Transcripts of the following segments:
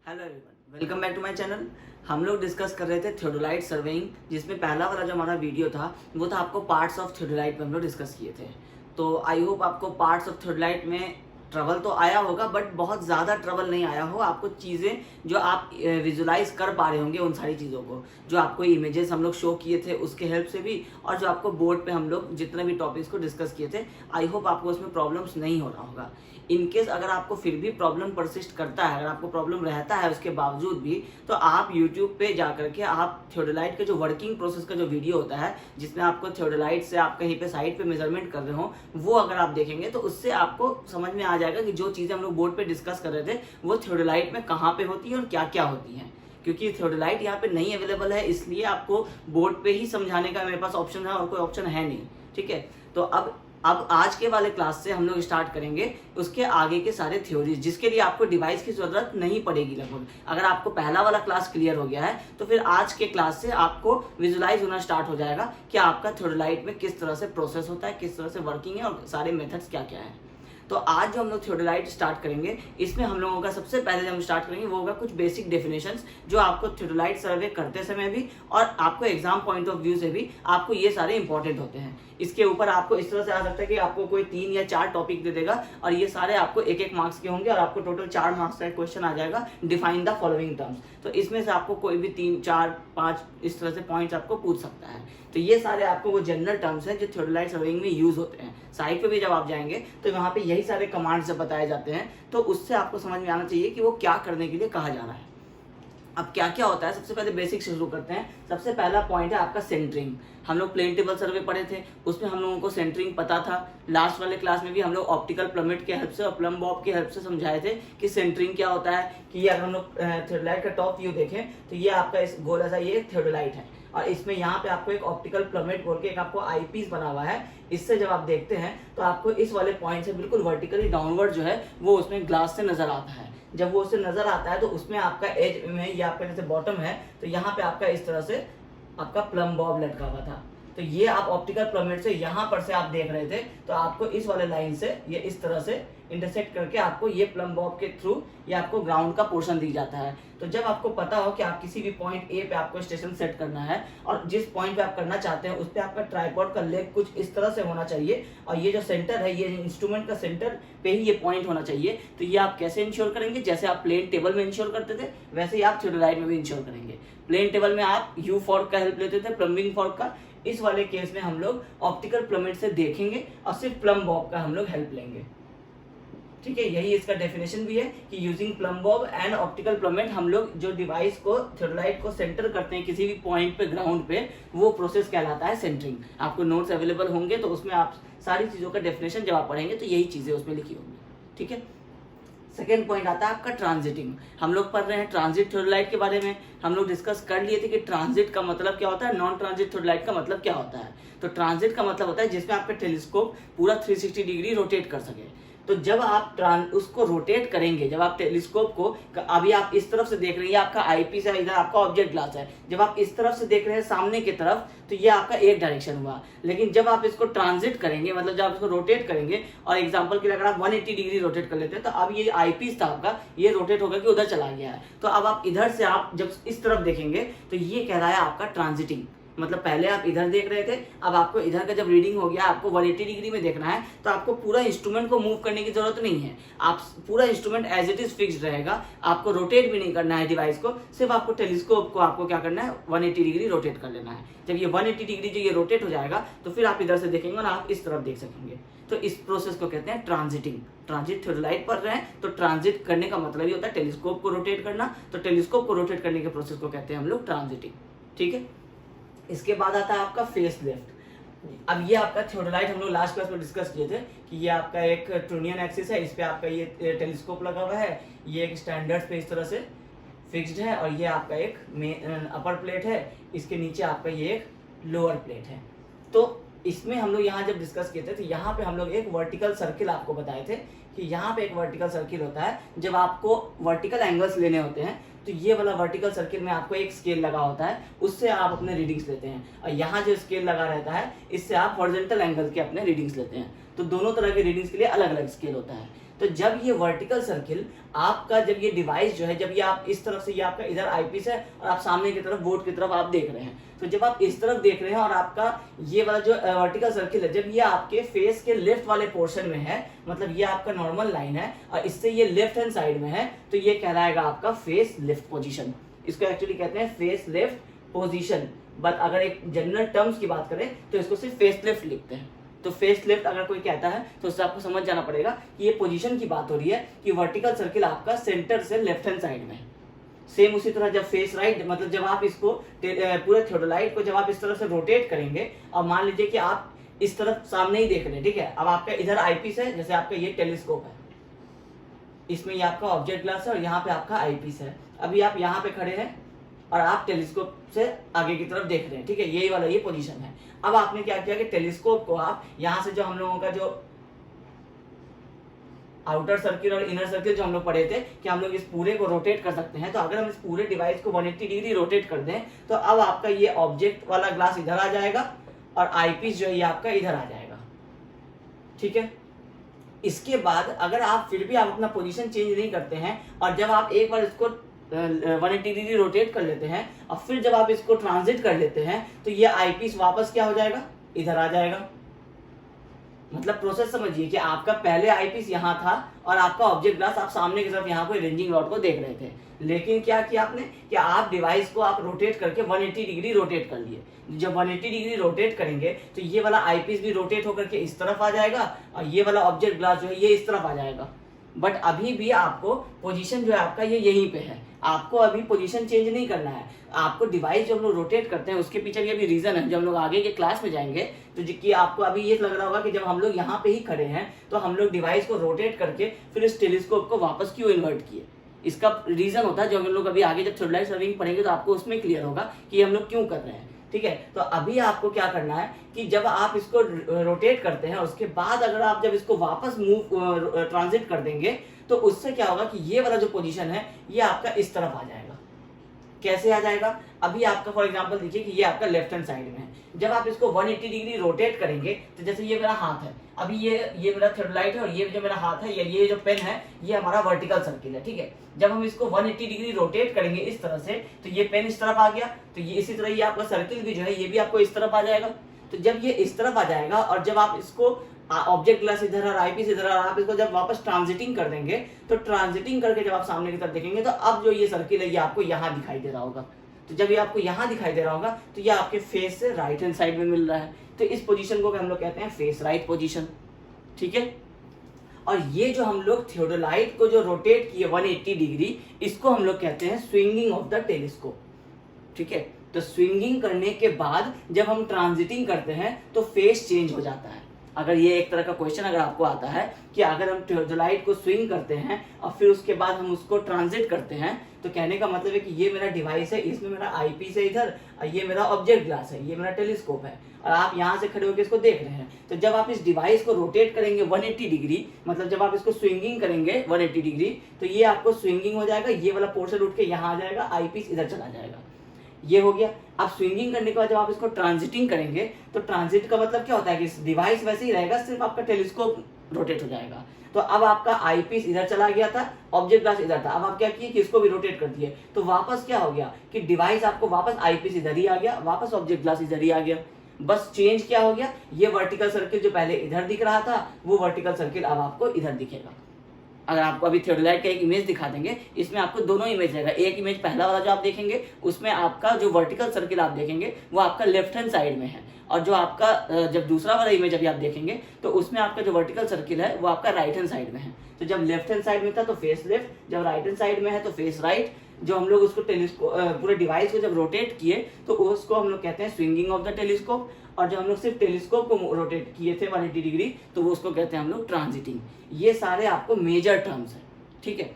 Hello everyone, welcome back to my channel. हम लोग discuss कर रहे थे थियोडोलाइट सर्वेइंग, जिसमें पहला वाला जो हमारा वीडियो था वो था आपको पार्ट्स ऑफ थियोडोलाइट पे हम लोग डिस्कस किए थे। तो आई होप आपको पार्ट्स ऑफ थियोडोलाइट में ट्रबल तो आया होगा, बट बहुत ज़्यादा ट्रबल नहीं आया हो। आपको चीज़ें जो आप विजुलाइज कर पा रहे होंगे, उन सारी चीज़ों को जो आपको इमेजेस हम लोग शो किए थे उसके हेल्प से भी, और जो आपको बोर्ड पे हम लोग जितने भी टॉपिक्स को डिस्कस किए थे, आई होप आपको उसमें प्रॉब्लम्स नहीं हो रहा होगा। इनकेस अगर आपको फिर भी प्रॉब्लम परसिस्ट करता है, अगर आपको प्रॉब्लम रहता है उसके बावजूद भी, तो आप यूट्यूब पे जा करके आप थियोडोलाइट के जो वर्किंग प्रोसेस का जो वीडियो होता है, जिसमें आपको थियोडोलाइट से आप कहीं पे साइड पे मेजरमेंट कर रहे हो, वो अगर आप देखेंगे तो उससे आपको समझ में आ जाएगा कि जो चीज़ें हम लोग बोर्ड पे डिस्कस कर रहे थे वो थियोडोलाइट में कहाँ पे होती है और क्या क्या होती हैं। क्योंकि थियोडोलाइट यहाँ पे नहीं अवेलेबल है, इसलिए आपको बोर्ड पे ही समझाने का मेरे पास ऑप्शन है और कोई ऑप्शन है नहीं। ठीक है, तो अब आज के वाले क्लास से हम लोग स्टार्ट करेंगे उसके आगे के सारे थ्योरीज, जिसके लिए आपको डिवाइस की जरूरत नहीं पड़ेगी लगभग। अगर आपको पहला वाला क्लास क्लियर हो गया है तो फिर आज के क्लास से आपको विजुलाइज होना स्टार्ट हो जाएगा कि आपका थियोडोलाइट में किस तरह से प्रोसेस होता है, किस तरह से वर्किंग है और सारे मेथड्स क्या क्या है। तो आज जो हम लोग थियोडोलाइट स्टार्ट करेंगे, इसमें हम लोगों का सबसे पहले जब हम स्टार्ट करेंगे वो होगा कुछ बेसिक डेफिनेशंस, जो आपको थियोडोलाइट सर्वे करते समय भी और आपको एग्जाम पॉइंट ऑफ व्यू से भी आपको ये सारे इंपॉर्टेंट होते हैं। इसके ऊपर आपको इस तरह से आ सकता है कि आपको कोई 3 या 4 टॉपिक दे देगा और ये सारे आपको 1-1 मार्क्स के होंगे और आपको टोटल 4 मार्क्स का क्वेश्चन आ जाएगा, डिफाइन द फॉलोइंग टर्म्स। तो इसमें से आपको कोई भी 3, 4, 5 इस तरह से पॉइंट्स आपको पूछ सकता है। तो ये सारे आपको वो जनरल टर्म्स हैं जो थियोडोलाइट सर्वेइंग में यूज होते हैं। साइट पे भी जब आप जाएंगे तो वहाँ पे यही सारे कमांड्स जब बताए जाते हैं, तो उससे आपको समझ में आना चाहिए कि वो क्या करने के लिए कहा जा रहा है। अब क्या क्या होता है, सबसे पहले बेसिक से शुरू करते हैं। सबसे पहला पॉइंट है आपका सेंटरिंग। हम लोग प्लेन टेबल सर्वे पढ़े थे, उसमें हम लोगों को सेंटरिंग पता था। लास्ट वाले क्लास में भी हम लोग ऑप्टिकल प्लमेट के हेल्प से और प्लम बॉब के हेल्प से समझाए थे कि सेंटरिंग क्या होता है। कि अगर हम लोग थियोडोलाइट का टॉप व्यू देखें तो ये आपका इस गोल ऐसा ये थियोडोलाइट है, और इसमें यहाँ पे आपको एक ऑप्टिकल प्लमेट बोल के एक आपको आई पीस बना हुआ है। इससे जब आप देखते हैं तो आपको इस वाले पॉइंट से बिल्कुल वर्टिकली डाउनवर्ड जो है वो उसमें ग्लास से नजर आता है। जब वो उससे नजर आता है तो उसमें आपका एज में, ये आपका जैसे बॉटम है तो यहाँ पे आपका इस तरह से आपका प्लम बॉब लटका हुआ था। तो ये आप ऑप्टिकल प्लमेट से यहाँ पर से आप देख रहे थे, तो आपको इस वाले लाइन से ये इस तरह से इंटरसेक्ट करके आपको ये प्लम बॉब के थ्रू ये आपको ग्राउंड का पोर्शन दी जाता है। तो जब आपको पता हो कि आप किसी भी पॉइंट ए पे आपको स्टेशन सेट करना है और जिस पॉइंट पे आप करना चाहते हैं उस पे आपका ट्राइपॉड का लेग कुछ इस तरह से होना चाहिए, और ये जो सेंटर है, ये इंस्ट्रूमेंट का सेंटर पे ही ये पॉइंट होना चाहिए। तो ये आप कैसे इंश्योर करेंगे? जैसे आप प्लेन टेबल में इंश्योर करते थे वैसे ही आप थियोडोलाइट में भी इंश्योर करेंगे। प्लेन टेबल में आप यू फॉर्क का हेल्प लेते थे, प्लम्बिंग फॉर्क का। इस वाले केस में हम लोग ऑप्टिकल प्लमेट से देखेंगे और सिर्फ प्लम बॉब का हम लोग हेल्प लेंगे। ठीक है, यही इसका डेफिनेशन भी है कि using plum Bob and optical plummet हम लोग जो डिवाइस को, थियोडोलाइट को सेंटर करते हैं किसी भी पॉइंट पे ग्राउंड पे, वो प्रोसेस कहलाता है सेंटरिंग। आपको नोट्स अवेलेबल होंगे तो उसमें आप सारी चीजों का डेफिनेशन जब आप पढ़ेंगे तो यही चीजें उसमें लिखी होंगी। ठीक है, सेकेंड पॉइंट आता है आपका ट्रांजिटिंग। हम लोग पढ़ रहे हैं ट्रांजिट थियोडोलाइट के बारे में। हम लोग डिस्कस कर लिए थे कि ट्रांजिट का मतलब क्या होता है, नॉन ट्रांजिट थियोडोलाइट का मतलब क्या होता है। तो ट्रांजिट का मतलब होता है जिसमें आपका टेलीस्कोप पूरा 360 डिग्री रोटेट कर सके। तो जब आप उसको रोटेट करेंगे, जब आप टेलीस्कोप को, अभी आप इस तरफ से देख रहे हैं, ये आपका आईपीस है, इधर आपका ऑब्जेक्ट ग्लास है, जब आप इस तरफ से देख रहे हैं सामने की तरफ, तो ये आपका एक डायरेक्शन हुआ। लेकिन जब आप इसको ट्रांजिट करेंगे, मतलब जब आप इसको रोटेट करेंगे, और एग्जांपल के लिए अगर आप 180 डिग्री रोटेट कर लेते हैं, तो अब ये आईपीस था आपका, ये रोटेट होकर के उधर चला गया है। तो अब आप इधर से आप जब इस तरफ देखेंगे तो ये कह रहा है आपका ट्रांजिटिंग। मतलब पहले आप इधर देख रहे थे, अब आपको इधर का जब रीडिंग हो गया, आपको 180 डिग्री में देखना है, तो आपको पूरा इंस्ट्रूमेंट को मूव करने की जरूरत नहीं है। आप पूरा instrument as it is fixed रहेगा, आपको रोटेट भी नहीं करना है डिवाइस को, सिर्फ आपको टेलीस्कोप को आपको क्या करना है, 180 डिग्री रोटेट कर लेना है। जब ये 180 डिग्री जो ये रोटेट हो जाएगा तो फिर आप इधर से देखेंगे और आप इस तरफ देख सकेंगे। तो इस प्रोसेस को कहते हैं ट्रांजिटिंग। ट्रांजिट थियोडोलाइट पढ़ रहे हैं तो ट्रांजिट करने का मतलब ही होता है टेलीस्कोप को रोटेट करना। तो टेलीस्कोप को रोटेट करने के प्रोसेस को कहते हैं हम लोग ट्रांजिटिंग। ठीक है, इसके बाद आता है आपका फेस लिफ्ट। अब ये आपका थियोडोलाइट हम लोग लास्ट क्लास में डिस्कस किए थे कि ये आपका एक ट्रूनियन एक्सिस है, इस पे आपका ये टेलीस्कोप लगा हुआ है, ये एक स्टैंडर्ड पे इस तरह से फिक्स्ड है, और ये आपका एक अपर प्लेट है, इसके नीचे आपका ये एक लोअर प्लेट है। तो इसमें हम लोग यहाँ जब डिस्कस किए थे तो यहाँ पे हम लोग एक वर्टिकल सर्किल आपको बताए थे कि यहाँ पे एक वर्टिकल सर्किल होता है। जब आपको वर्टिकल एंगल्स लेने होते हैं तो ये वाला वर्टिकल सर्किल में आपको एक स्केल लगा होता है, उससे आप अपने रीडिंग्स लेते हैं, और यहाँ जो स्केल लगा रहता है इससे आप हॉरिजॉन्टल एंगल के अपने रीडिंग्स लेते हैं। तो दोनों तरह के रीडिंग्स के लिए अलग अलग स्केल होता है। तो जब ये वर्टिकल सर्किल आपका, जब ये डिवाइस जो है, जब ये आप इस तरफ से, ये आपका इधर आईपीस है और आप सामने की तरफ बोर्ड की तरफ आप देख रहे हैं, तो जब आप इस तरफ देख रहे हैं और आपका ये वाला जो वर्टिकल सर्किल है, जब ये आपके फेस के लेफ्ट वाले पोर्शन में है, मतलब ये आपका नॉर्मल लाइन है और इससे ये लेफ्ट हैंड साइड में है, तो ये कहलाएगा आपका फेस लेफ्ट पोजीशन। इसको एक्चुअली कहते हैं फेस लेफ्ट पोजीशन, बट अगर एक जनरल टर्म्स की बात करें तो इसको सिर्फ फेस लेफ्ट लिखते हैं। तो फेस लेफ्ट अगर कोई कहता है तो उससे आपको समझ जाना पड़ेगा कि ये पोजीशन की बात हो रही है कि वर्टिकल सर्किल आपका सेंटर से लेफ्ट हैंड साइड में है। सेम उसी तरह जब फेस राइट, मतलब जब आप इसको पूरे थियोडोलाइट को जब आप इस तरह से रोटेट करेंगे, और मान लीजिए कि आप इस तरफ सामने ही देख रहे हैं, ठीक है, अब आपका इधर आईपीस है, जैसे आपका ये टेलीस्कोप है, इसमें ये आपका ऑब्जेक्ट ग्लास है और यहाँ पे आपका आईपीस है। अभी आप यहाँ पे खड़े हैं और आप टेलीस्कोप से आगे की तरफ देख रहे हैं, ठीक है, यही वाला ये पोजीशन है। अब आपने क्या किया कि टेलीस्कोप को आप यहाँ से, जो हम लोगों का जो आउटर सर्किल और इनर सर्किल जो हम लोग पढ़े थे कि हम लोग इस पूरे को रोटेट कर सकते हैं, तो अगर हम इस पूरे डिवाइस को 180 डिग्री रोटेट कर दें तो अब आपका ये ऑब्जेक्ट वाला ग्लास इधर आ जाएगा और आईपीस जो है ये आपका इधर आ जाएगा, ठीक है। इसके बाद अगर आप फिर भी आप अपना पोजीशन चेंज नहीं करते हैं और जब आप एक बार इसको 180 डिग्री रोटेट कर लेते हैं और फिर जब आप इसको ट्रांजिट कर लेते हैं तो ये आईपीस वापस क्या हो जाएगा, इधर आ जाएगा। मतलब प्रोसेस समझिए कि आपका पहले आईपीस यहाँ था और आपका ऑब्जेक्ट ग्लास आप सामने की तरफ यहाँ कोई रेंजिंग रॉड को देख रहे थे, लेकिन क्या किया आपने कि आप डिवाइस को आप रोटेट करके 180 डिग्री रोटेट कर लिए। जब 180 डिग्री रोटेट करेंगे तो ये वाला आईपीस भी रोटेट होकर के इस तरफ आ जाएगा और ये वाला ऑब्जेक्ट ग्लास जो है ये इस तरफ आ जाएगा। बट अभी भी आपको पोजीशन जो है आपका ये यहीं पे है, आपको अभी पोजीशन चेंज नहीं करना है। आपको डिवाइस जो हम लोग रोटेट करते हैं उसके पीछे भी अभी रीजन है, जब हम लोग आगे के क्लास में जाएंगे तो कि आपको अभी ये लग रहा होगा कि जब हम लोग यहाँ पे ही खड़े हैं तो हम लोग डिवाइस को रोटेट करके फिर इस टेलीस्कोप को वापस क्यों इन्वर्ट किए। इसका रीजन होता है जो हम लोग अभी आगे जब थियोडोलाइट सर्विंग पढ़ेंगे तो आपको उसमें क्लियर होगा कि हम लोग क्यों कर रहे हैं, ठीक है। तो अभी आपको क्या करना है कि जब आप इसको रोटेट करते हैं उसके बाद अगर आप जब इसको वापस मूव ट्रांजिट कर देंगे तो उससे क्या होगा कि ये वाला जो पोजीशन है ये आपका इस तरफ आ जाएगा। कैसे आ जाएगा, अभी आपका फॉर एग्जांपल देखिए कि ये आपका लेफ्ट हैंड साइड में है, जब आप इसको 180 डिग्री रोटेट करेंगे तो जैसे ये मेरा हाथ है, अभी ये मेरा थियोडोलाइट है और ये जो मेरा हाथ है, ये जो पेन है ये हमारा वर्टिकल सर्किल है, ठीक है। जब हम इसको 180 डिग्री रोटेट करेंगे इस तरह से तो ये पेन इस तरफ आ गया, तो ये इसी तरह ये आपका सर्किल भी जो है ये भी आपको इस तरफ आ जाएगा। तो जब ये इस तरफ आ जाएगा और जब आप इसको ऑब्जेक्ट ग्लास इधर और आईपीस इधर और आप इसको जब वापस ट्रांजिटिंग कर देंगे तो ट्रांजिटिंग करके जब आप सामने की तरफ देखेंगे तो अब जो ये सर्किल है ये आपको यहाँ दिखाई दे रहा होगा। तो जब ये आपको यहाँ दिखाई दे रहा होगा तो ये आपके फेस से राइट हैंड साइड में मिल रहा है, तो इस पोजीशन को हम लोग कहते हैं फेस राइट पोजीशन, ठीक है। और ये जो हम लोग थियोडोलाइट को जो रोटेट किए 180 डिग्री, इसको हम लोग कहते हैं स्विंगिंग ऑफ द टेलीस्कोप, ठीक है। तो स्विंगिंग करने के बाद जब हम ट्रांजिटिंग करते हैं तो फेस चेंज हो जाता है। अगर ये एक तरह का क्वेश्चन अगर आपको आता है कि अगर हम थियोडोलाइट को स्विंग करते हैं और फिर उसके बाद हम उसको ट्रांजिट करते हैं तो कहने का मतलब है कि ये मेरा डिवाइस है, इसमें मेरा आईपीस है इधर और ये मेरा ऑब्जेक्ट ग्लास है, ये मेरा टेलीस्कोप है और आप यहाँ से खड़े होकर इसको देख रहे हैं। तो जब आप इस डिवाइस को रोटेट करेंगे 180 डिग्री, मतलब जब आप इसको स्विंगिंग करेंगे 180 डिग्री तो ये आपको स्विंगिंग हो जाएगा, ये वाला पोर्शन उठ के यहाँ आ जाएगा, आईपीस इधर चला जाएगा, ये हो गया। अब स्विंगिंग करने के बाद जब आप इसको ट्रांजिटिंग करेंगे तो ट्रांजिट का मतलब क्या होता है कि डिवाइस वैसे ही रहेगा, सिर्फ आपका टेलीस्कोप रोटेट हो जाएगा। तो अब आपका आईपीस इधर चला गया था, ऑब्जेक्ट ग्लास इधर था, अब आप क्या किए कि इसको भी रोटेट कर दिए, तो वापस क्या हो गया कि डिवाइस आपको वापस आईपीस इधर ही आ गया, वापस ऑब्जेक्ट ग्लास इधर ही आ गया। बस चेंज क्या हो गया, ये वर्टिकल सर्किल जो पहले इधर दिख रहा था वो वर्टिकल सर्किल अब आपको इधर दिखेगा। अगर आपको अभी थियोडोलाइट का एक इमेज दिखा देंगे, इसमें आपको दोनों इमेज रहेगा। एक इमेज पहला वाला जो आप देखेंगे उसमें आपका जो वर्टिकल सर्किल आप देखेंगे वो आपका लेफ्ट हैंड साइड में है, और जो आपका जब दूसरा वाला इमेज अभी आप देखेंगे तो उसमें आपका जो वर्टिकल सर्किल है वो आपका राइट हैंड साइड में है। तो जब लेफ्ट हैंड साइड में था तो फेस लेफ्ट, जब राइट हैंड साइड में है तो फेस राइट। जो हम लोग उसको टेलीस्कोप पूरे डिवाइस को जब रोटेट किए तो उसको हम लोग कहते हैं स्विंगिंग ऑफ द टेलीस्कोप, और जब हम लोग सिर्फ टेलीस्कोप को रोटेट किए थे 180 डिग्री तो वो उसको कहते हैं हम लोग ट्रांजिटिंग। ये सारे आपको मेजर टर्म्स हैं, ठीक है।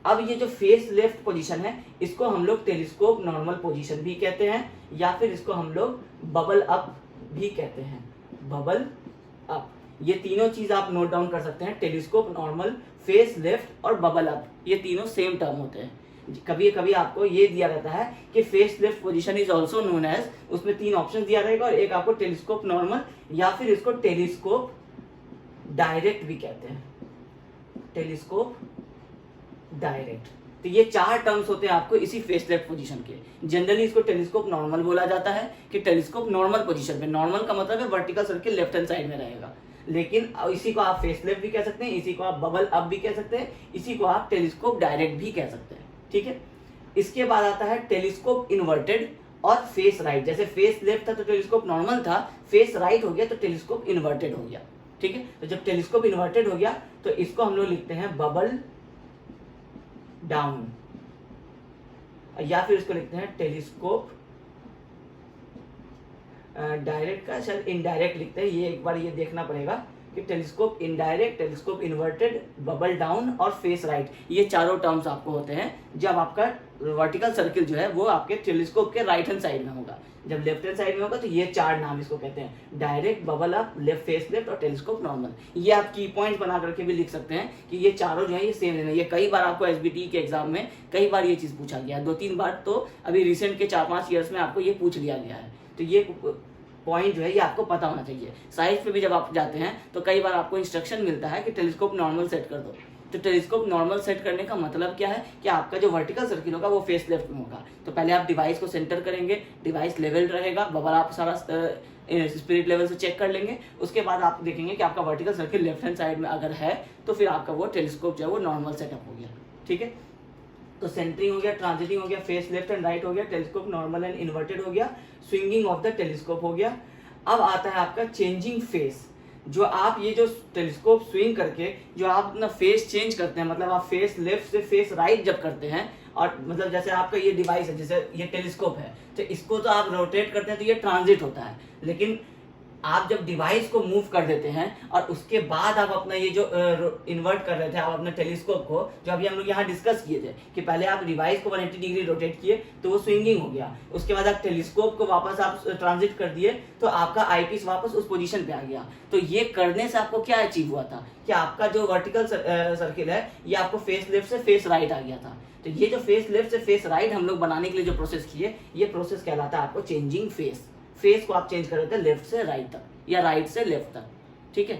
अब ये जो फेस लेफ्ट पोजीशन है इसको हम लोग टेलीस्कोप नॉर्मल पोजीशन भी कहते हैं, या फिर इसको हम लोग बबल अप भी कहते हैं, बबल अप। ये तीनों चीज आप नोट डाउन कर सकते हैं, टेलीस्कोप नॉर्मल, फेस लेफ्ट और बबल अप, ये तीनों सेम टर्म होते हैं। कभी कभी आपको ये दिया रहता है कि face left position is also known as, उसमें 3 ऑप्शन दिया रहेगा और एक आपको टेलीस्कोप नॉर्मल या फिर इसको टेलीस्कोप डायरेक्ट भी कहते हैं। Telescope direct. तो ये 4 टर्म्स होते हैं आपको इसी फेस लेफ्ट पोजीशन के। जनरली इसको टेलीस्कोप नॉर्मल बोला जाता है कि टेलीस्कोप नॉर्मल पोजीशन में, नॉर्मल का मतलब है vertical circle left hand side में रहेगा, लेकिन इसी को आप फेस लेफ्ट भी कह सकते हैं, इसी को आप बबल अप भी कह सकते हैं, इसी को आप टेलीस्कोप डायरेक्ट भी कह सकते हैं, ठीक है। इसके बाद आता है टेलीस्कोप इन्वर्टेड और फेस राइट। जैसे फेस लेफ्ट था तो टेलीस्कोप नॉर्मल था, फेस राइट हो गया तो टेलीस्कोप इन्वर्टेड हो गया, ठीक है। तो जब टेलीस्कोप इन्वर्टेड हो गया तो इसको हम लोग लिखते हैं बबल डाउन, या फिर इसको लिखते हैं टेलीस्कोप डायरेक्ट का शायद इनडायरेक्ट लिखते हैं, ये एक बार ये देखना पड़ेगा कि telescope indirect, telescope inverted, bubble down और फेस राइट, ये चारों टर्म्स आपको होते हैं जब आपका वर्टिकल सर्किल जो है वो आपके टेलीस्कोप के राइट हैंड साइड में होगा। जब लेफ्ट हैंड साइड में होगा तो ये 4 नाम इसको कहते हैं, direct, bubble up, left face left और टेलीस्कोप नॉर्मल। ये आप की पॉइंट बना करके भी लिख सकते हैं कि ये चारों जो है ये सेम है। ये कई बार आपको एसबीटी के एग्जाम में कई बार ये चीज पूछा गया है, 2-3 बार तो अभी रिसेंट के 4-5 ईयर्स में आपको ये पूछ लिया गया है। तो ये पॉइंट जो है ये आपको पता होना चाहिए। साइज पे भी जब आप जाते हैं तो कई बार आपको इंस्ट्रक्शन मिलता है कि टेलीस्कोप नॉर्मल सेट कर दो। तो टेलीस्कोप नॉर्मल सेट करने का मतलब क्या है कि आपका जो वर्टिकल सर्किल होगा वो फेस लेफ्ट में होगा। तो पहले आप डिवाइस को सेंटर करेंगे, डिवाइस लेवल रहेगा, बबल आप सारा स्पिरिट लेवल से चेक कर लेंगे। उसके बाद आप देखेंगे कि आपका vertical circle left hand side में अगर है तो फिर आपका वो टेलीस्कोप जो है वो नॉर्मल सेटअप हो गया, ठीक है। तो सेंटरिंग हो गया, ट्रांजिटिंग हो गया, फेस लेफ्ट एंड राइट हो गया, टेलीस्कोप नॉर्मल एंड इन्वर्टेड हो गया, स्विंगिंग ऑफ द टेलीस्कोप हो गया। अब आता है आपका चेंजिंग फेस। जो आप ये जो टेलीस्कोप स्विंग करके जो आप अपना फेस चेंज करते हैं, मतलब आप फेस लेफ्ट से फेस राइट जब करते हैं, और मतलब जैसे आपका ये डिवाइस है, जैसे ये टेलीस्कोप है, तो इसको तो आप रोटेट करते हैं तो ये ट्रांजिट होता है। लेकिन आप जब डिवाइस को मूव कर देते हैं और उसके बाद आप अपना ये जो इन्वर्ट कर रहे थे, आप अपने टेलीस्कोप को, जो अभी हम लोग यहाँ डिस्कस किए थे कि पहले आप डिवाइस को 180 डिग्री रोटेट किए तो वो स्विंगिंग हो गया, उसके बाद आप टेलीस्कोप को वापस आप ट्रांजिट कर दिए तो आपका आईपीस वापस उस पोजीशन पे आ गया। तो ये करने से आपको क्या अचीव हुआ था कि आपका जो वर्टिकल सर्किल है ये आपको फेस लेफ्ट से फेस राइट आ गया था। तो ये जो फेस लेफ्ट से फेस राइट हम लोग बनाने के लिए जो प्रोसेस किए, ये प्रोसेस कहलाता है आपको चेंजिंग फेस। फेस को आप चेंज कर देते हैं लेफ्ट से राइट तक या राइट से लेफ्ट तक, ठीक है।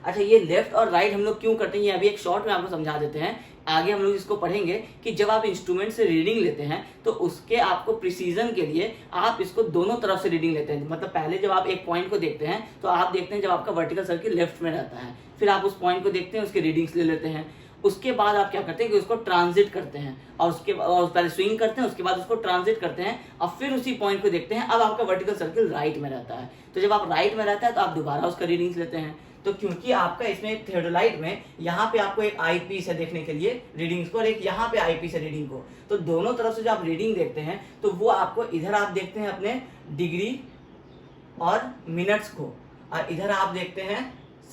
अच्छा, ये लेफ्ट और राइट हम लोग क्यों करते हैं ये अभी एक शॉर्ट में आपको समझा देते हैं। आगे हम लोग इसको पढ़ेंगे कि जब आप इंस्ट्रूमेंट से रीडिंग लेते हैं तो उसके आपको प्रिसीजन के लिए आप इसको दोनों तरफ से रीडिंग लेते हैं। मतलब पहले जब आप एक पॉइंट को देखते हैं तो आप देखते हैं जब आपका वर्टिकल सर्किल लेफ्ट में रहता है, फिर आप उस पॉइंट को देखते हैं, उसके रीडिंग्स ले लेते हैं। उसके बाद आप क्या करते हैं कि उसको ट्रांजिट करते हैं और उसके पहले स्विंग करते हैं, उसके बाद उसको ट्रांजिट करते हैं और फिर उसी पॉइंट को देखते हैं। अब आपका वर्टिकल सर्किल राइट में रहता है, तो जब आप राइट में रहता है तो आप दोबारा उसका रीडिंग्स लेते हैं। तो क्योंकि आपका इसमें थियोडोलाइट में यहाँ पे आपको एक आई पीस है देखने के लिए रीडिंग्स को, और एक यहाँ पे आई पीस है रीडिंग को, तो दोनों तरफ से जो आप रीडिंग देखते हैं तो वो आपको इधर आप देखते हैं अपने डिग्री और मिनट्स को, और इधर आप देखते हैं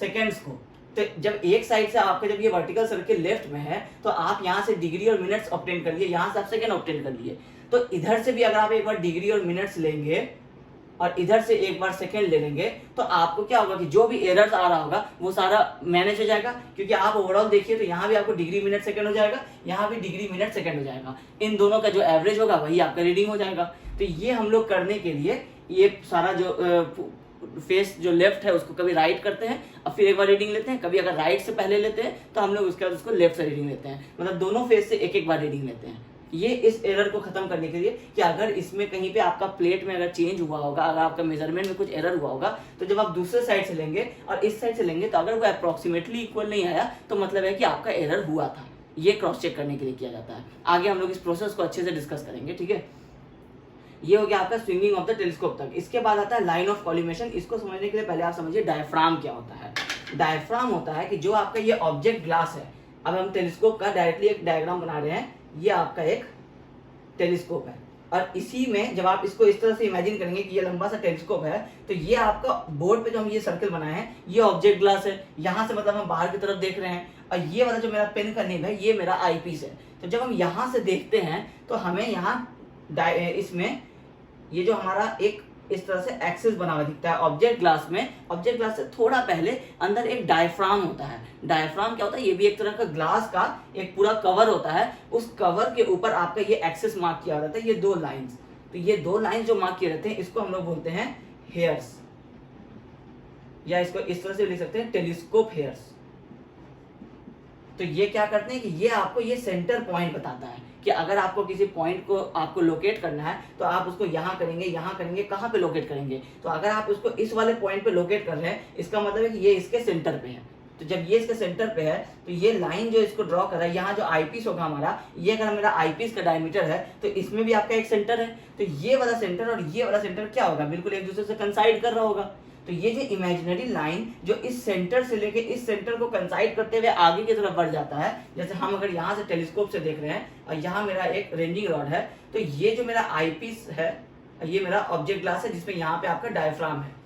सेकेंड्स को। तो जब एक साइड से आपका जब ये वर्टिकल सर्किल लेफ्ट में है तो आप यहाँ से डिग्री और मिनट्स ऑब्टेन कर लिए, यहाँ से आप सेकेंड ऑब्टेन कर लिए। तो इधर से भी अगर आप एक बार डिग्री और मिनट्स लेंगे और इधर से एक बार सेकेंड ले लेंगे तो आपको क्या होगा कि जो भी एरर्स आ रहा होगा वो सारा मैनेज हो जाएगा। क्योंकि आप ओवरऑल देखिए तो यहाँ भी आपको डिग्री मिनट सेकेंड हो जाएगा, यहाँ भी डिग्री मिनट सेकेंड हो जाएगा। इन दोनों का जो एवरेज होगा वही आपका रीडिंग हो जाएगा। तो ये हम लोग करने के लिए ये सारा जो फेस जो लेफ्ट है उसको कभी राइट करते हैं और फिर एक बार रीडिंग लेते हैं, कभी अगर राइट से पहले लेते हैं तो हम लोग उसके बाद उसको लेफ्ट से रीडिंग लेते हैं। मतलब दोनों फेस से एक एक बार रीडिंग लेते हैं। ये इस एरर को खत्म करने के लिए कि अगर इसमें कहीं पे आपका प्लेट में अगर चेंज हुआ होगा, अगर आपका मेजरमेंट में कुछ एरर हुआ होगा, तो जब आप दूसरे साइड से लेंगे और इस साइड से लेंगे तो अगर वो अप्रोक्सीमेटली इक्वल नहीं आया तो मतलब है कि आपका एरर हुआ था। ये क्रॉस चेक करने के लिए किया जाता है। आगे हम लोग इस प्रोसेस को अच्छे से डिस्कस करेंगे, ठीक है। ये हो गया आपका स्विंगिंग ऑफ द टेलीस्कोप तक। इसके बाद आता है लाइन ऑफ कॉलिमेशन। इसको समझने के लिए पहले आप समझिए डायफ्राम क्या होता है। डायफ्राम होता है कि जो आपका ये ऑब्जेक्ट ग्लास है, अब हम टेलीस्कोप का डायरेक्टली एक डायग्राम बना रहे हैं, ये आपका एक टेलीस्कोप है और इसी में जब आप इसको इस तरह से इमेजिन करेंगे कि ये लंबा सा टेलीस्कोप है तो ये आपका बोर्ड पे जो हम ये सर्कल बनाए हैं ये ऑब्जेक्ट ग्लास है। यहाँ से मतलब हम बाहर की तरफ देख रहे हैं और ये वाला जो मेरा पेन का निब है ये मेरा आई पीस है। तो जब हम यहाँ से देखते हैं तो हमें यहाँ इसमें ये जो हमारा एक इस तरह से एक्सिस बना हुआ दिखता है ऑब्जेक्ट ग्लास में। ऑब्जेक्ट ग्लास से थोड़ा पहले अंदर एक डायफ्राम होता है। डायफ्राम क्या होता है? ये भी एक तरह का ग्लास का एक पूरा कवर होता है। उस कवर के ऊपर आपका ये एक्सिस मार्क किया रहता है, ये 2 लाइंस। तो ये 2 लाइंस जो मार्क किए रहते हैं इसको हम लोग बोलते हैं हेयर्स, या इसको इस तरह से लिख सकते हैं टेलीस्कोप हेयर्स। तो ये क्या करते हैं कि ये आपको ये सेंटर पॉइंट बताता है कि अगर आपको किसी पॉइंट को आपको लोकेट करना है तो आप उसको यहाँ करेंगे, कहाँ पे लोकेट करेंगे। तो अगर आप उसको इस वाले पॉइंट पे लोकेट कर रहे हैं, इसका मतलब है कि ये इसके सेंटर पे है। तो जब ये इसके सेंटर पे है तो ये लाइन जो इसको ड्रॉ कर रहा है, यहाँ जो आईपीस होगा हमारा, ये अगर मेरा आईपीस का डायमीटर है तो इसमें भी आपका एक सेंटर है। तो ये वाला सेंटर और ये वाला सेंटर क्या होगा, बिल्कुल एक दूसरे से कंसाइड कर रहा होगा। तो ये जो इमेजिनरी लाइन जो इस सेंटर से लेके इस सेंटर को कंसाइड करते हुए आगे की तरफ बढ़ जाता है, जैसे हम अगर यहाँ से टेलीस्कोप से देख रहे हैं और यहाँ मेरा एक रेंजिंग रॉड है, तो ये जो मेरा आईपीस है, ये मेरा ऑब्जेक्ट ग्लास है जिसमें यहाँ पे आपका डायफ्राम है।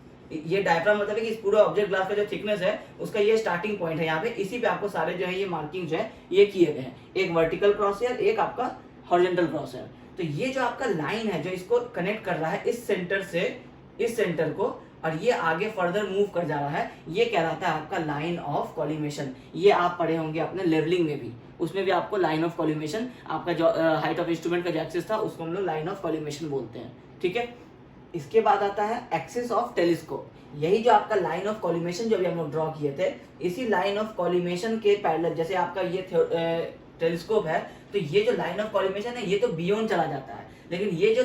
ये डायफ्राम मतलब है कि इस पूरे ऑब्जेक्ट ग्लास का जो थिकनेस है उसका ये स्टार्टिंग पॉइंट है यहाँ पे। इसी पे आपको सारे जो है ये मार्किंग जो है ये किए गए हैं, एक वर्टिकल क्रॉस हेयर, एक आपका हॉरिजॉन्टल क्रॉस हेयर। तो ये जो आपका लाइन है जो इसको कनेक्ट कर रहा है इस सेंटर से इस सेंटर को, और ये आगे फर्दर मूव कर जा रहा है, ये कहलाता है आपका लाइन ऑफ कॉलिमेशन। ये आप पढ़े होंगे अपने लेवलिंग में भी, उसमें भी आपको लाइन ऑफ कॉलिमेशन, आपका जो हाइट ऑफ इंस्ट्रूमेंट का जो एक्सिस था उसको हम लोग लाइन ऑफ कॉलिमेशन बोलते हैं। ठीक है, इसके बाद आता है एक्सिस ऑफ टेलीस्कोप। यही जो आपका लाइन ऑफ कॉलिमेशन जो भी हम लोग ड्रॉ किए थे, इसी लाइन ऑफ कॉलिमेशन के पैरेलल, जैसे आपका ये टेलीस्कोप है, तो ये जो लाइन ऑफ कॉलिमेशन है ये तो बियॉन्ड चला जाता है, लेकिन ये जो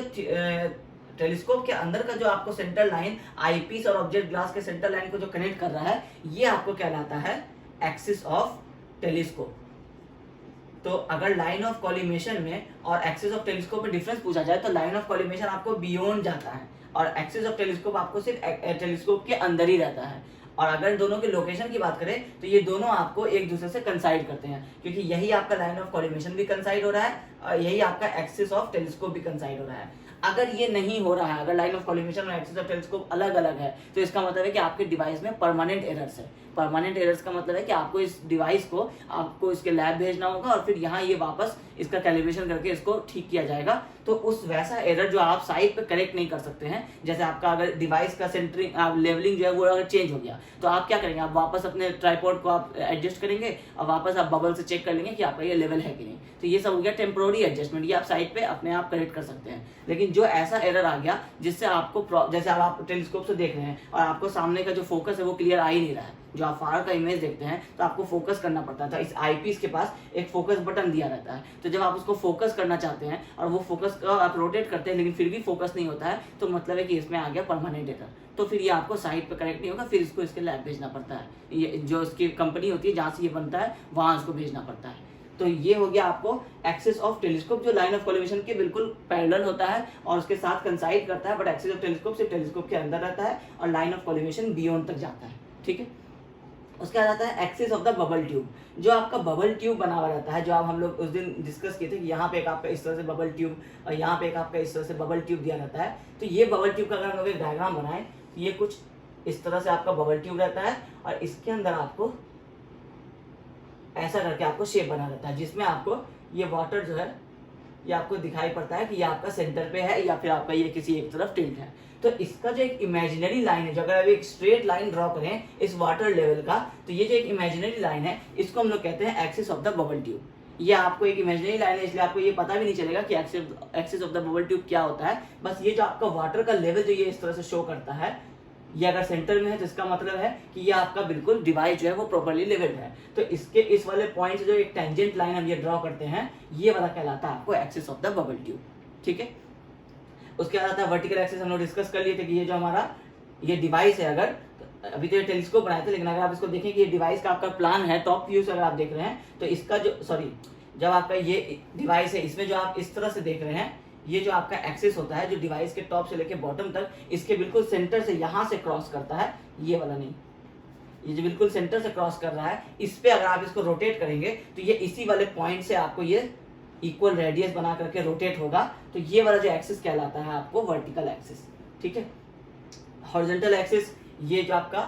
टेलीस्कोप के अंदर का जो आपको सेंटर लाइन आईपीस और ऑब्जेक्ट ग्लास के सेंटर लाइन को जो कनेक्ट कर रहा है, ये आपको कहलाता है एक्सिस ऑफ टेलीस्कोप। तो अगर लाइन ऑफ कॉलिमेशन में और एक्सिस ऑफ टेलीस्कोप में डिफरेंस पूछा जाए तो लाइन ऑफ कॉलिमेशन आपको बियॉन्ड जाता है और एक्सिस ऑफ टेलीस्कोप आपको सिर्फ टेलीस्कोप के अंदर ही रहता है। और अगर दोनों के लोकेशन की बात करें तो ये दोनों आपको एक दूसरे से कंसाइड करते हैं, क्योंकि यही आपका लाइन ऑफ कॉलिमेशन भी कंसाइड हो रहा है और यही आपका एक्सिस ऑफ टेलीस्कोप भी कंसाइड हो रहा है। अगर ये नहीं हो रहा है, अगर लाइन ऑफ कॉलिमेशन और एक्सिस ऑफ टेलीस्कोप अलग अलग है, तो इसका मतलब है कि आपके डिवाइस में परमानेंट एरर्स है। परमानेंट एरर्स का मतलब है कि आपको इस डिवाइस को आपको इसके लैब भेजना होगा और फिर यहाँ ये वापस इसका कैलिब्रेशन करके इसको ठीक किया जाएगा। तो उस वैसा एरर जो आप साइट पे करेक्ट नहीं कर सकते हैं, जैसे आपका अगर डिवाइस का सेंटरिंग लेवलिंग जो है वो अगर चेंज हो गया, तो आप क्या करेंगे, आप वापस अपने ट्राइपॉड को आप एडजस्ट करेंगे और वापस आप बबल से चेक कर लेंगे कि आपका ये लेवल है कि नहीं। तो ये सब हो गया टेम्पोररी एडजस्टमेंट, ये आप साइट पे अपने आप करेक्ट कर सकते हैं। लेकिन जो ऐसा एरर आ गया जिससे आपको, जैसे आप टेलीस्कोप से देख रहे हैं और आपको सामने का जो फोकस है वो क्लियर आ ही नहीं रहा है, जो आप फार का इमेज देखते हैं तो आपको फोकस करना पड़ता था, इस आईपीस के पास एक फोकस बटन दिया रहता है। तो जब आप उसको फोकस करना चाहते हैं और वो फोकस का आप रोटेट करते हैं लेकिन फिर भी फोकस नहीं होता है, तो मतलब है कि इसमें आ गया परमानेंट एरर। तो फिर ये आपको साइट पे करेक्ट नहीं होगा, फिर इसको इसके लैब भेजना पड़ता है, ये जो इसकी कंपनी होती है जहाँ से ये बनता है वहाँ इसको भेजना पड़ता है। तो ये हो गया आपको एक्सिस ऑफ टेलीस्कोप, जो लाइन ऑफ कॉलिमेशन के बिल्कुल पैरेलल होता है और उसके साथ कंसाइड करता है, बट एक्सिस ऑफ टेलीस्कोप सिर्फ टेलीस्कोप के अंदर रहता है और लाइन ऑफ कॉलिमेशन बियॉन्ड तक जाता है। ठीक है, उसके बाद आता है axis of the bubble tube. जो आपका बबल ट्यूब बना हुआ रहता है, जो आप हम लोग उस दिन डिस्कस किए थे कि यहाँ पे एक आपका इस तरह से बबल ट्यूब और यहाँ पे एक आपका इस तरह से बबल ट्यूब दिया रहता है। तो ये बबल ट्यूब का अगर हम लोग एक डायग्राम बनाए तो ये कुछ इस तरह से आपका बबल ट्यूब रहता है और इसके अंदर आपको ऐसा करके आपको शेप बना रहता है, जिसमें आपको ये वाटर जो है ये आपको दिखाई पड़ता है कि ये आपका सेंटर पे है या फिर आपका ये किसी एक तरफ टिल्ट है। तो इसका जो एक इमेजिनरी लाइन है, जो अगर अभी एक स्ट्रेट लाइन ड्रॉ करें इस वाटर लेवल का, तो ये जो एक इमेजिनरी लाइन है इसको हम लोग कहते हैं axis of the bubble tube. ये आपको एक इमेजिनरी लाइन है, इसलिए आपको ये पता भी नहीं चलेगा कि axis of the bubble tube क्या होता है। बस ये जो आपका वाटर का लेवल जो ये इस तरह से शो करता है, ये अगर सेंटर में है तो इसका मतलब है कि ये आपका बिल्कुल डिवाइस जो है वो प्रॉपर्ली लेवल्ड है। तो इसके इस वाले पॉइंट से जो एक टेंजेंट लाइन हम ये ड्रॉ करते हैं, ये वाला कहलाता है आपको axis of the bubble tube. ठीक है, उसके बाद आता है वर्टिकल एक्सिस। हम लोग डिस्कस कर लिए थे कि ये जो हमारा ये डिवाइस है, अगर अभी तो ये टेलीस्कोप बनाए थे, लेकिन अगर आप इसको देखें कि ये डिवाइस का आपका प्लान है, टॉप व्यू से अगर आप देख रहे हैं तो इसका जो जब आपका ये डिवाइस है इसमें जो आप इस तरह से देख रहे हैं, ये जो आपका एक्सिस होता है जो डिवाइस के टॉप से लेके बॉटम तक, इसके बिल्कुल सेंटर से यहाँ से क्रॉस करता है, ये वाला नहीं, ये जो बिल्कुल सेंटर से क्रॉस कर रहा है, इस पे अगर आप इसको रोटेट करेंगे तो ये इसी वाले पॉइंट से आपको ये इक्वल रेडियस बना करके रोटेट होगा। तो ये वाला जो एक्सिस कहलाता है आपको वर्टिकल एक्सिस। ठीक है, हॉरिजॉन्टल एक्सिस, ये जो आपका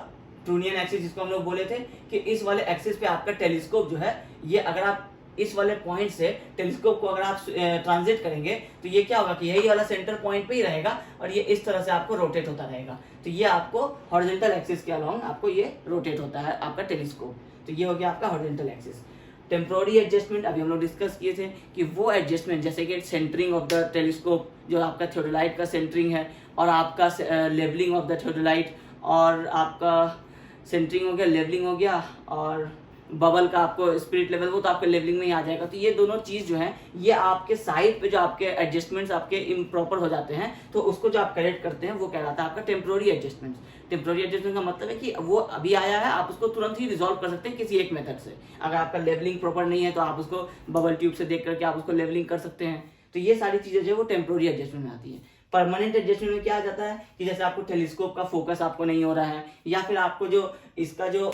ट्रूनियन एक्सिस जिसको हम लोग बोले थे कि इस वाले एक्सिस पे आपका टेलीस्कोप जो है, ये अगर आप इस वाले पॉइंट से टेलीस्कोप को अगर आप ट्रांजिट करेंगे तो ये क्या होगा कि यही वाला सेंटर पॉइंट पे ही रहेगा और ये इस तरह से आपको रोटेट होता रहेगा। तो ये आपको हॉरिजॉन्टल एक्सिस के अलोंग आपको ये रोटेट होता है आपका टेलीस्कोप। तो ये हो गया आपका हॉरिजॉन्टल एक्सिस। टेम्पोररी एडजस्टमेंट अभी हम लोग डिस्कस किए थे कि वो एडजस्टमेंट जैसे कि सेंटरिंग ऑफ द टेलीस्कोप, जो आपका थियोडोलाइट का सेंटरिंग है और आपका लेवलिंग ऑफ द थियोडोलाइट, और आपका सेंटरिंग हो गया, लेवलिंग हो गया और बबल का आपको स्पिरिट लेवल, वो तो आपके लेवलिंग में ही आ जाएगा। तो ये दोनों चीज़ जो है ये आपके साइड पे जो आपके एडजस्टमेंट्स आपके इम्प्रॉपर हो जाते हैं, तो उसको जो आप करेक्ट करते हैं वो कहलाता है आपका टेम्प्रोरी एडजस्टमेंट्स। टेम्प्रोरी एडजस्टमेंट का मतलब है कि वो अभी आया है, आप उसको तुरंत ही रिजॉल्व कर सकते हैं किसी एक मेथड से। अगर आपका लेवलिंग प्रॉपर नहीं है तो आप उसको बबल ट्यूब से देख करके आप उसको लेवलिंग कर सकते हैं। तो ये सारी चीज़ें जो है वो टेम्प्रोरी एडजस्टमेंट में आती है। परमानेंट एडजस्टमेंट में क्या आ जाता है कि जैसे आपको टेलीस्कोप का फोकस आपको नहीं हो रहा है, या फिर आपको जो इसका जो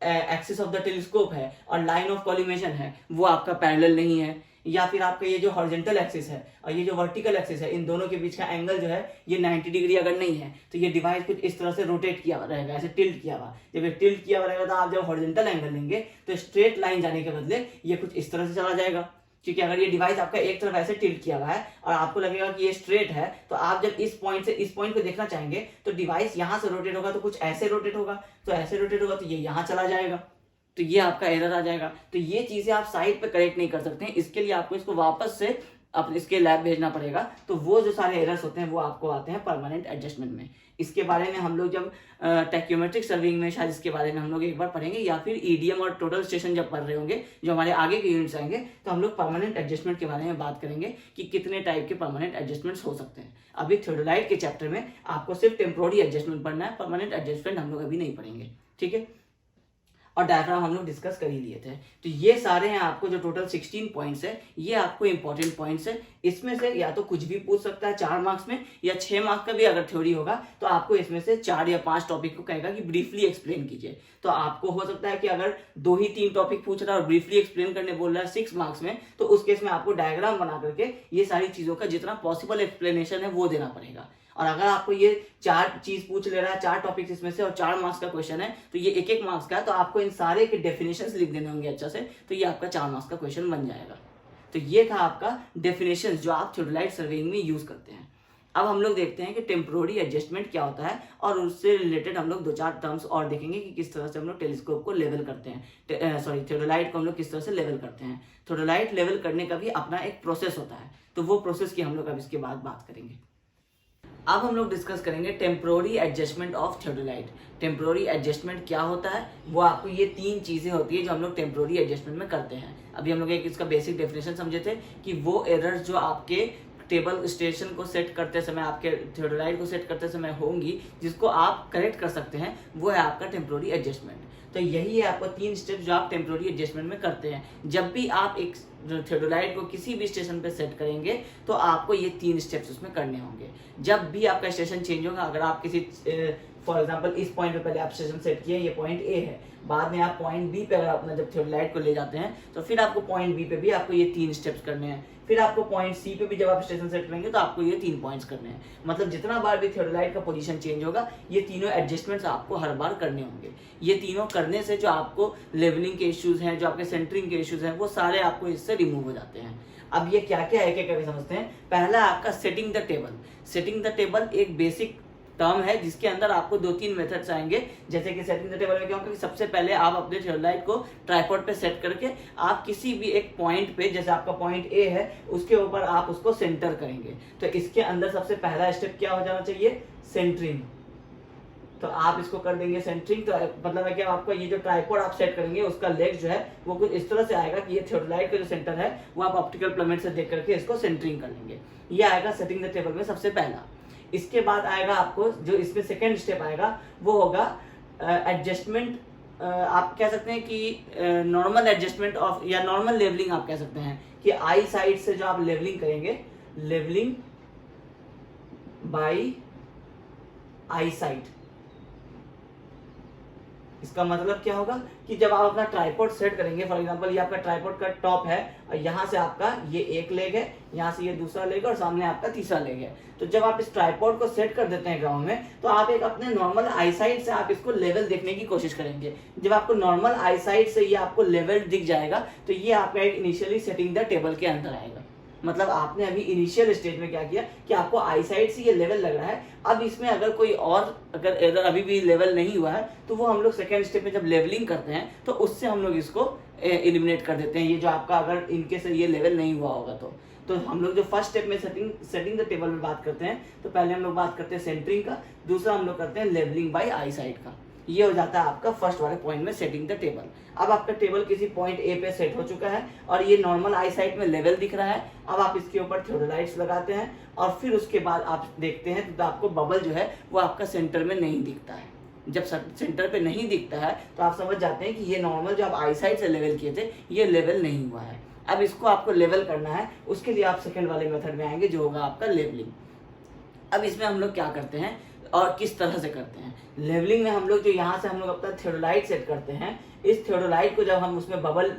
एक्सिस ऑफ द टेलीस्कोप है और लाइन ऑफ कॉलिमेशन है वो आपका पैरेलल नहीं है, या फिर आपका ये जो हॉरिजॉन्टल एक्सिस है और ये जो वर्टिकल एक्सिस है, इन दोनों के बीच का एंगल जो है ये 90 डिग्री अगर नहीं है तो ये डिवाइस कुछ इस तरह से रोटेट किया हुआ रहेगा, ऐसे टिल्ट किया हुआ। जब ये टिल्ट किया हुआ रहेगा तो आप जब हॉरिजॉन्टल एंगल लेंगे तो स्ट्रेट लाइन जाने के बदले ये कुछ इस तरह से चला जाएगा। क्योंकि अगर ये डिवाइस आपका एक तरफ ऐसे टिल्ट किया हुआ है और आपको लगेगा कि ये स्ट्रेट है, तो आप जब इस पॉइंट से इस पॉइंट को देखना चाहेंगे तो डिवाइस यहाँ से रोटेट होगा तो कुछ ऐसे रोटेट होगा, तो ऐसे रोटेट होगा तो ये यहाँ चला जाएगा, तो ये आपका एरर आ जाएगा। तो ये चीजें आप साइट पे करेक्ट नहीं कर सकते हैं, इसके लिए आपको इसको वापस से आप इसके लैब भेजना पड़ेगा। तो वो जो सारे एरर्स होते हैं वो आपको आते हैं परमानेंट एडजस्टमेंट में। इसके बारे में हम लोग जब टैक्योमेट्रिक सर्विंग में शायद इसके बारे में हम लोग एक बार पढ़ेंगे, या फिर ईडीएम और टोटल स्टेशन जब पढ़ रहे होंगे जो हमारे आगे के यूनिट्स आएंगे तो हम लोग परमानेंट एडजस्टमेंट के बारे में बात करेंगे कि कितने टाइप के परमानेंट एडजस्टमेंट्स हो सकते हैं। अभी थियोडोलाइट के चैप्टर में आपको सिर्फ टेम्पोररी एडजस्टमेंट पढ़ना है, परमानेंट एडजस्टमेंट हम लोग अभी नहीं पढ़ेंगे, ठीक है। और डायफ्राम हम लोग डिस्कस कर ही लिए थे। तो ये सारे हैं आपको जो टोटल 16 पॉइंट्स है, ये आपको इंपॉर्टेंट पॉइंट्स है। इसमें से या तो कुछ भी पूछ सकता है 4 मार्क्स में, या 6 मार्क्स का भी अगर थ्योरी होगा तो आपको इसमें से 4 या 5 टॉपिक को कहेगा कि ब्रीफली एक्सप्लेन कीजिए। तो आपको हो सकता है कि अगर 2 ही 3 टॉपिक पूछ रहा है और ब्रीफली एक्सप्लेन करने बोल रहा है 6 मार्क्स में, तो उस केस में आपको डायग्राम बना करके ये सारी चीजों का जितना पॉसिबल एक्सप्लेनेशन है वो देना पड़ेगा। और अगर आपको ये 4 चीज पूछ ले रहा है, 4 टॉपिक्स इसमें से, और 4 मार्क्स का क्वेश्चन है, तो ये 1-1 मार्क्स का है, तो आपको इन सारे के डेफिनेशंस लिख देने होंगे अच्छा से, तो ये आपका 4 मार्क्स का क्वेश्चन बन जाएगा। तो ये था आपका डेफिनेशंस जो आप थियोडोलाइट सर्वेइंग में यूज करते हैं। अब हम लोग देखते हैं कि टेम्पोररी एडजस्टमेंट क्या होता है, और उससे रिलेटेड हम लोग 2-4 टर्म्स और देखेंगे कि किस तरह से हम लोग टेलीस्कोप को लेवल करते हैं, थियोडोलाइट को हम लोग किस तरह से लेवल करते हैं। थियोडोलाइट लेवल करने का भी अपना एक प्रोसेस होता है, तो वो प्रोसेस की हम लोग अब इसके बाद बात करेंगे। अब हम लोग डिस्कस करेंगे temporary adjustment of theodolite. Temporary adjustment क्या होता है, वो आपको ये 3 चीजें होती है जो हम लोग टेम्पोररी एडजस्टमेंट में करते हैं। अभी हम लोग एक इसका बेसिक डेफिनेशन समझे थे कि वो एरर्स जो आपके टेबल स्टेशन को सेट करते समय, आपके थियोडोलाइट को सेट करते समय होंगी, जिसको आप करेक्ट कर सकते हैं, वो है आपका टेम्पोररी एडजस्टमेंट। तो यही है आपको 3 स्टेप जो आप टेम्पोररी एडजस्टमेंट में करते हैं। जब भी आप एक थियोडोलाइट को किसी भी स्टेशन पे सेट करेंगे तो आपको ये 3 स्टेप्स उसमें करने होंगे। जब भी आपका स्टेशन चेंज होगा, अगर आप किसी फॉर एग्जांपल इस पॉइंट पे पहले आप स्टेशन सेट किए, ये पॉइंट ए है, बाद में आप पॉइंट बी पे अगर अपना जब थियोडोलाइट को ले जाते हैं तो फिर आपको पॉइंट बी पे भी आपको ये 3 स्टेप्स करने हैं। फिर आपको पॉइंट सी पे भी जब आप स्टेशन सेट करेंगे तो आपको ये 3 पॉइंट्स करने हैं। मतलब जितना बार भी थियोडोलाइट का पोजीशन चेंज होगा, ये तीनों एडजस्टमेंट्स आपको हर बार करने होंगे। ये तीनों करने से जो आपको लेवलिंग के इश्यूज हैं, जो आपके सेंटरिंग के इश्यूज हैं, वो सारे आपको इससे रिमूव हो जाते हैं। अब ये क्या क्या है, एक एक करके समझते हैं। पहला आपका setting the table. Setting the table एक बेसिक टर्म है जिसके अंदर आपको 2-3 मेथड्स आएंगे। जैसे कि सेटिंग द टेबल में क्या होगा कि सबसे पहले आप अपने थियोडोलाइट को ट्राइपॉड पे सेट करके आप किसी भी एक पॉइंट पे, जैसे आपका पॉइंट ए है, उसके ऊपर आप उसको सेंटर करेंगे। तो इसके अंदर सबसे पहला स्टेप क्या हो जाना चाहिए, सेंटरिंग। तो आप इसको कर देंगे सेंटरिंग। तो मतलब है कि आपको ये जो ट्राइपॉड आप सेट करेंगे उसका लेग जो है वो कुछ इस तरह से आएगा कि ये थियोडोलाइट का जो सेंटर है वो आप ऑप्टिकल प्लेमेट से देख करके इसको सेंटरिंग कर लेंगे। ये आएगा सेटिंग द टेबल में सबसे पहला। इसके बाद आएगा आपको जो इसमें सेकेंड स्टेप आएगा वो होगा एडजस्टमेंट। आप कह सकते हैं कि नॉर्मल एडजस्टमेंट ऑफ, या नॉर्मल लेवलिंग आप कह सकते हैं कि आई साइड से जो आप लेवलिंग करेंगे, लेवलिंग बाय आई साइड। इसका मतलब क्या होगा कि जब आप अपना ट्राइपॉड सेट करेंगे, फॉर एग्जांपल ये आपका ट्राइपॉड का टॉप है और यहाँ से आपका ये एक लेग है, यहाँ से ये दूसरा लेग है और सामने आपका तीसरा लेग है। तो जब आप इस ट्राइपॉड को सेट कर देते हैं ग्राउंड में, तो आप एक अपने नॉर्मल आईसाइट से आप इसको लेवल देखने की कोशिश करेंगे। जब आपको नॉर्मल आईसाइट से ये आपको लेवल दिख जाएगा तो ये आपका एक इनिशियली सेटिंग द टेबल के अंदर आएगा। मतलब आपने अभी इनिशियल स्टेज में क्या किया कि आपको आई साइड से ये लेवल लग रहा है। अब इसमें अगर कोई और अगर एरर अभी भी लेवल नहीं हुआ है तो वो हम लोग सेकेंड स्टेप में जब लेवलिंग करते हैं तो उससे हम लोग इसको एलिमिनेट कर देते हैं। ये जो आपका अगर इनके से ये लेवल नहीं हुआ होगा तो हम लोग जो फर्स्ट स्टेप में सेटिंग द टेबल में बात करते हैं, तो पहले हम लोग बात करते हैं सेंटरिंग का, दूसरा हम लोग करते हैं लेवलिंग बाय आई साइड का। ये हो जाता है आपका फर्स्ट वाले पॉइंट में सेटिंग द टेबल। अब आपका टेबल किसी पॉइंट ए पे सेट हो चुका है और ये नॉर्मल आई साइट में लेवल दिख रहा है। अब आप इसके ऊपर थियोडोलाइट्स लगाते हैं और फिर उसके बाद आप देखते हैं तो आपको बबल जो है वो आपका सेंटर में नहीं दिखता है। जब सेंटर पे नहीं दिखता है तो आप समझ जाते हैं कि ये नॉर्मल जो आप आई साइड से लेवल किए थे ये लेवल नहीं हुआ है। अब इसको आपको लेवल करना है, उसके लिए आप सेकंड वाले मेथड में आएंगे जो होगा आपका लेवलिंग। अब इसमें हम लोग क्या करते हैं और किस तरह से करते हैं। लेवलिंग में हम लोग जो यहाँ से हम लोग अपना थियोडोलाइट सेट करते हैं, इस थियोडोलाइट को जब हम उसमें बबल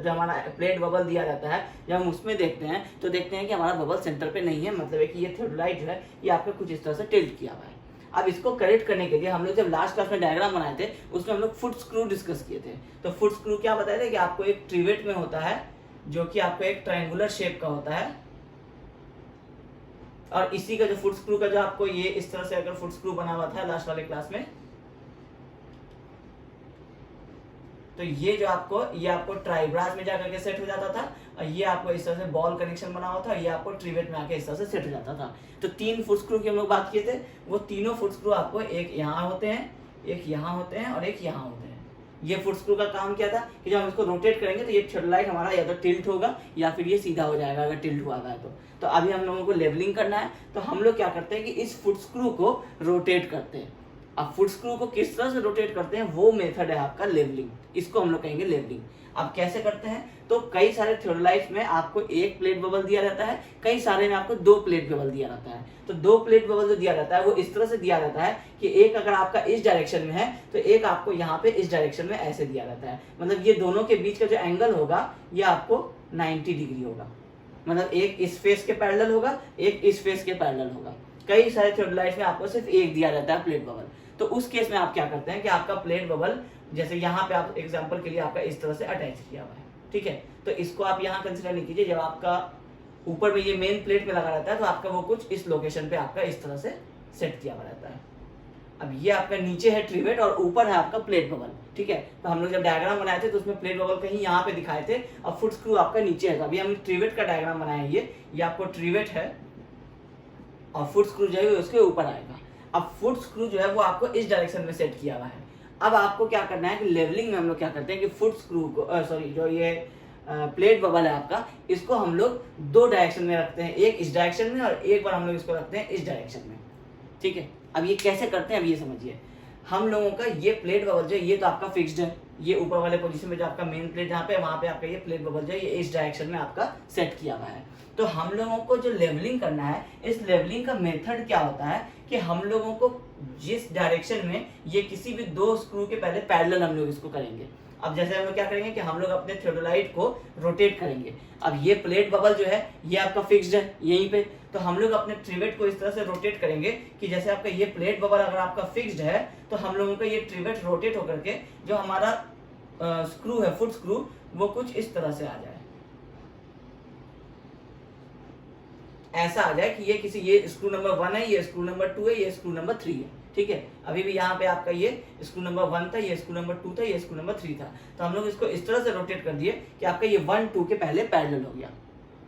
जो हमारा प्लेट बबल दिया जाता है जब हम उसमें देखते हैं तो देखते हैं कि हमारा बबल सेंटर पे नहीं है, मतलब है कि ये थियोडोलाइट जो है ये आपका कुछ इस तरह से टिल्ट किया हुआ है। अब इसको करेक्ट करने के लिए हम लोग जब लास्ट क्लास में डायग्राम बनाए थे उसमें हम लोग फुट स्क्रू डिस्कस किए थे। तो फुट स्क्रू क्या बताए थे कि आपको एक ट्रिवेट में होता है जो कि आपको एक ट्रायंगुलर शेप का होता है, और इसी का जो फुट स्क्रू का जो आपको ये इस तरह से अगर फुट स्क्रू बना हुआ था लास्ट वाले क्लास में, तो ये जो आपको ये आपको ट्राइब्रास में जाकर के सेट हो जाता था और ये आपको इस तरह से बॉल कनेक्शन बना हुआ था, ये आपको ट्रिवेट में आके इस तरह से सेट हो जाता था। तो 3 फुट स्क्रू की हम लोग बात किए थे, वो तीनों फुट स्क्रू आपको एक यहाँ होते हैं, एक यहाँ होते हैं और एक यहाँ होते हैं। ये फुट स्क्रू का काम क्या था कि जब हम इसको रोटेट करेंगे तो ये थियोडोलाइट हमारा या तो टिल्ट होगा या फिर ये सीधा हो जाएगा अगर टिल्ट हुआ है तो अभी हम लोगों को लेवलिंग करना है। तो हम लोग क्या करते हैं कि इस फुट स्क्रू को रोटेट करते हैं। अब फुट स्क्रू को किस तरह से रोटेट करते हैं वो मेथड है आपका लेवलिंग, इसको हम लोग कहेंगे लेवलिंग। अब कैसे करते हैं, तो कई सारे थियोडोलाइट्स में आपको एक प्लेट बबल दिया रहता है, कई सारे में आपको 2 प्लेट बबल दिया रहता है। तो 2 प्लेट बबल जो दिया रहता है वो इस तरह से दिया रहता है कि एक अगर आपका इस डायरेक्शन में है तो एक आपको यहाँ पे इस डायरेक्शन में ऐसे दिया रहता है। मतलब ये दोनों के बीच का जो एंगल होगा ये आपको 90 डिग्री होगा, मतलब एक इस फेस के पैरेलल होगा, एक इस फेस के पैरेलल होगा। कई सारे थियोडोलाइट्स में आपको सिर्फ एक दिया रहता है प्लेट बबल। तो उस केस में आप क्या करते हैं कि आपका प्लेट बबल जैसे यहाँ पे आप एग्जांपल के लिए आपका इस तरह से अटैच किया हुआ है, ठीक है। तो इसको आप यहाँ कंसिडर नहीं कीजिए, जब आपका ऊपर में ये मेन प्लेट में लगा रहता है तो आपका वो कुछ इस लोकेशन पे आपका इस तरह से सेट किया हुआ रहता है। अब ये आपका नीचे है ट्रिवेट और ऊपर है आपका प्लेट बबल, ठीक है। तो हम लोग जब डायग्राम बनाए थे तो उसमें प्लेट बबल कहीं यहाँ पे दिखाए थे और फुट स्क्रू आपका नीचे है। तो अभी हम ट्रिवेट का डायग्राम बनाए, ये आपको ट्रिवेट है और फुट स्क्रू जो है उसके ऊपर आएगा। अब फुट स्क्रू जो है वो आपको इस डायरेक्शन में सेट किया हुआ है। अब आपको क्या करना है कि लेवलिंग में हम लोग क्या करते हैं कि फुट स्क्रू को सॉरी जो ये प्लेट बबल है आपका, इसको हम लोग 2 डायरेक्शन में रखते हैं, एक इस डायरेक्शन में और एक बार हम लोग इसको रखते हैं इस डायरेक्शन में, ठीक है। अब ये कैसे करते हैं अब ये समझिए। हम लोगों का ये प्लेट बबल जो है ये तो आपका फिक्स्ड है, ये ऊपर वाले पोजीशन में जो आपका मेन प्लेट जहाँ पे वहाँ पे आपका ये प्लेट बबल जो है ये इस डायरेक्शन में आपका सेट किया हुआ है। तो हम लोगों को जो लेवलिंग करना है, इस लेवलिंग का मेथड क्या होता है कि हम लोगों को जिस डायरेक्शन में ये किसी भी 2 स्क्रू के पहले पैरेलल हम लोग इसको करेंगे। अब जैसे हम लोग क्या करेंगे कि हम लोग अपने थियोडोलाइट को रोटेट करेंगे। अब ये प्लेट बबल जो है ये आपका फिक्स्ड है यहीं पे, तो हम लोग अपने ट्रिवेट को इस तरह से रोटेट करेंगे कि जैसे आपका ये प्लेट बबल अगर आपका फिक्स्ड है तो हम लोगों का ये ट्रिवेट रोटेट होकर के जो हमारा स्क्रू है फुट स्क्रू वो कुछ इस तरह से आ जाए, ऐसा आ जाए कि ये किसी ये स्क्रू नंबर 1 है, ये स्क्रू नंबर 2 है, ये स्क्रू नंबर 3 है, ठीक है। अभी भी यहाँ पे आपका ये स्क्रू नंबर 1 था, ये स्क्रू नंबर 2 था, ये स्क्रू नंबर 3 था। तो हम लोग इसको इस तरह से रोटेट कर दिए कि आपका ये 1 2 के पहले पैरेलल हो गया,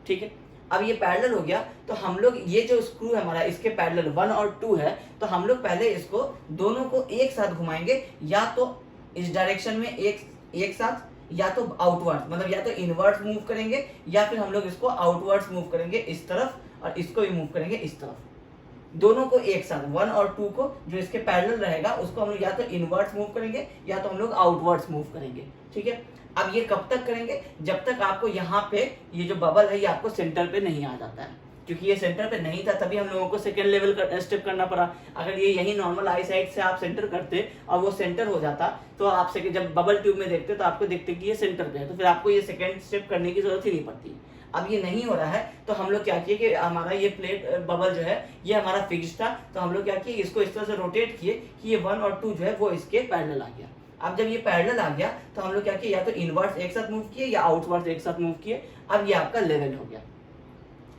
ठीक है। अब ये पैरेलल हो गया तो हम लोग ये जो स्क्रू है हमारा इसके पैरेलल 1 और 2 है, तो हम लोग पहले इसको दोनों को एक साथ घुमाएंगे, या तो इस डायरेक्शन में एक साथ, या तो आउटवर्ड्स, मतलब या तो इनवर्ड्स मूव करेंगे या फिर हम लोग इसको आउटवर्ड्स मूव करेंगे इस तरफ और इसको भी मूव करेंगे इस तरफ। दोनों को एक साथ 1 और 2 को जो इसके पैरेलल रहेगा उसको हम लोग या तो इनवर्ड्स मूव करेंगे या तो हम लोग आउटवर्ड्स मूव करेंगे, ठीक है। अब ये कब तक करेंगे, जब तक आपको यहाँ पे ये जो बबल है ये आपको सेंटर पे नहीं आ जाता है। क्योंकि ये सेंटर पे नहीं था तभी हम लोगों को सेकंड लेवल का स्टेप करना पड़ा। अगर ये यही नॉर्मल आई साइड से आप सेंटर करते और वो सेंटर हो जाता तो आप जब बबल ट्यूब में देखते तो आपको देखते कि ये सेंटर पे है, तो फिर आपको ये सेकंड स्टेप करने की जरूरत ही नहीं पड़ती। अब ये नहीं हो रहा है तो हम लोग क्या किए कि हमारा ये प्लेट बबल जो है ये हमारा फिक्स्ड था, तो हम लोग क्या किए इसको इस तरह से रोटेट किए कि ये 1 और 2 जो है वो इसके पैरेलल आ गया। अब जब ये पैरेलल आ गया तो हम लोग क्या किए या तो इनवर्ड्स एक साथ मूव किए या आउटवर्ड्स एक साथ मूव किए। अब ये आपका लेवल हो गया।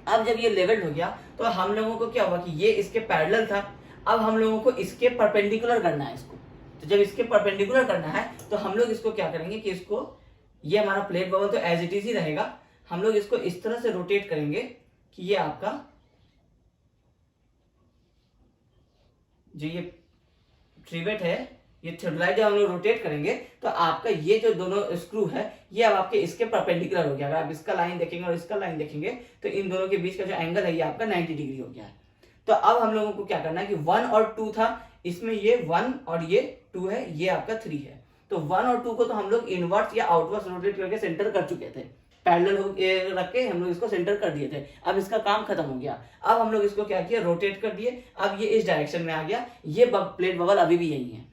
अब जब ये लेवल हो गया तो हम लोगों को क्या हुआ कि ये इसके पैरेलल था, अब हम लोगों को इसके परपेंडिकुलर करना है इसको। तो जब इसके परपेंडिकुलर करना है तो हम लोग इसको क्या करेंगे कि इसको ये हमारा प्लेट बबल तो एज इट इज ही रहेगा, हम लोग इसको इस तरह से रोटेट करेंगे कि ये आपका जो ये ट्रिवेट है ये थियोडोलाइट जब हम लोग रोटेट करेंगे तो आपका ये जो दोनों स्क्रू है ये अब आपके इसके परपेंडिकुलर हो गया। अगर आप इसका लाइन देखेंगे और इसका लाइन देखेंगे तो इन दोनों के बीच का जो एंगल है ये आपका 90 डिग्री हो गया है। तो अब हम लोगों को क्या करना है कि 1 और 2 था, इसमें ये 1 और ये 2 है, ये आपका 3 है। तो 1 और 2 को तो हम लोग इनवर्स या आउटवर्स रोटेट करके सेंटर कर चुके थे, पैरेलल रख के हम लोग इसको सेंटर कर दिए थे। अब इसका काम खत्म हो गया। अब हम लोग इसको क्या किया, रोटेट कर दिए। अब ये इस डायरेक्शन में आ गया, ये प्लेट बबल अभी भी यही है।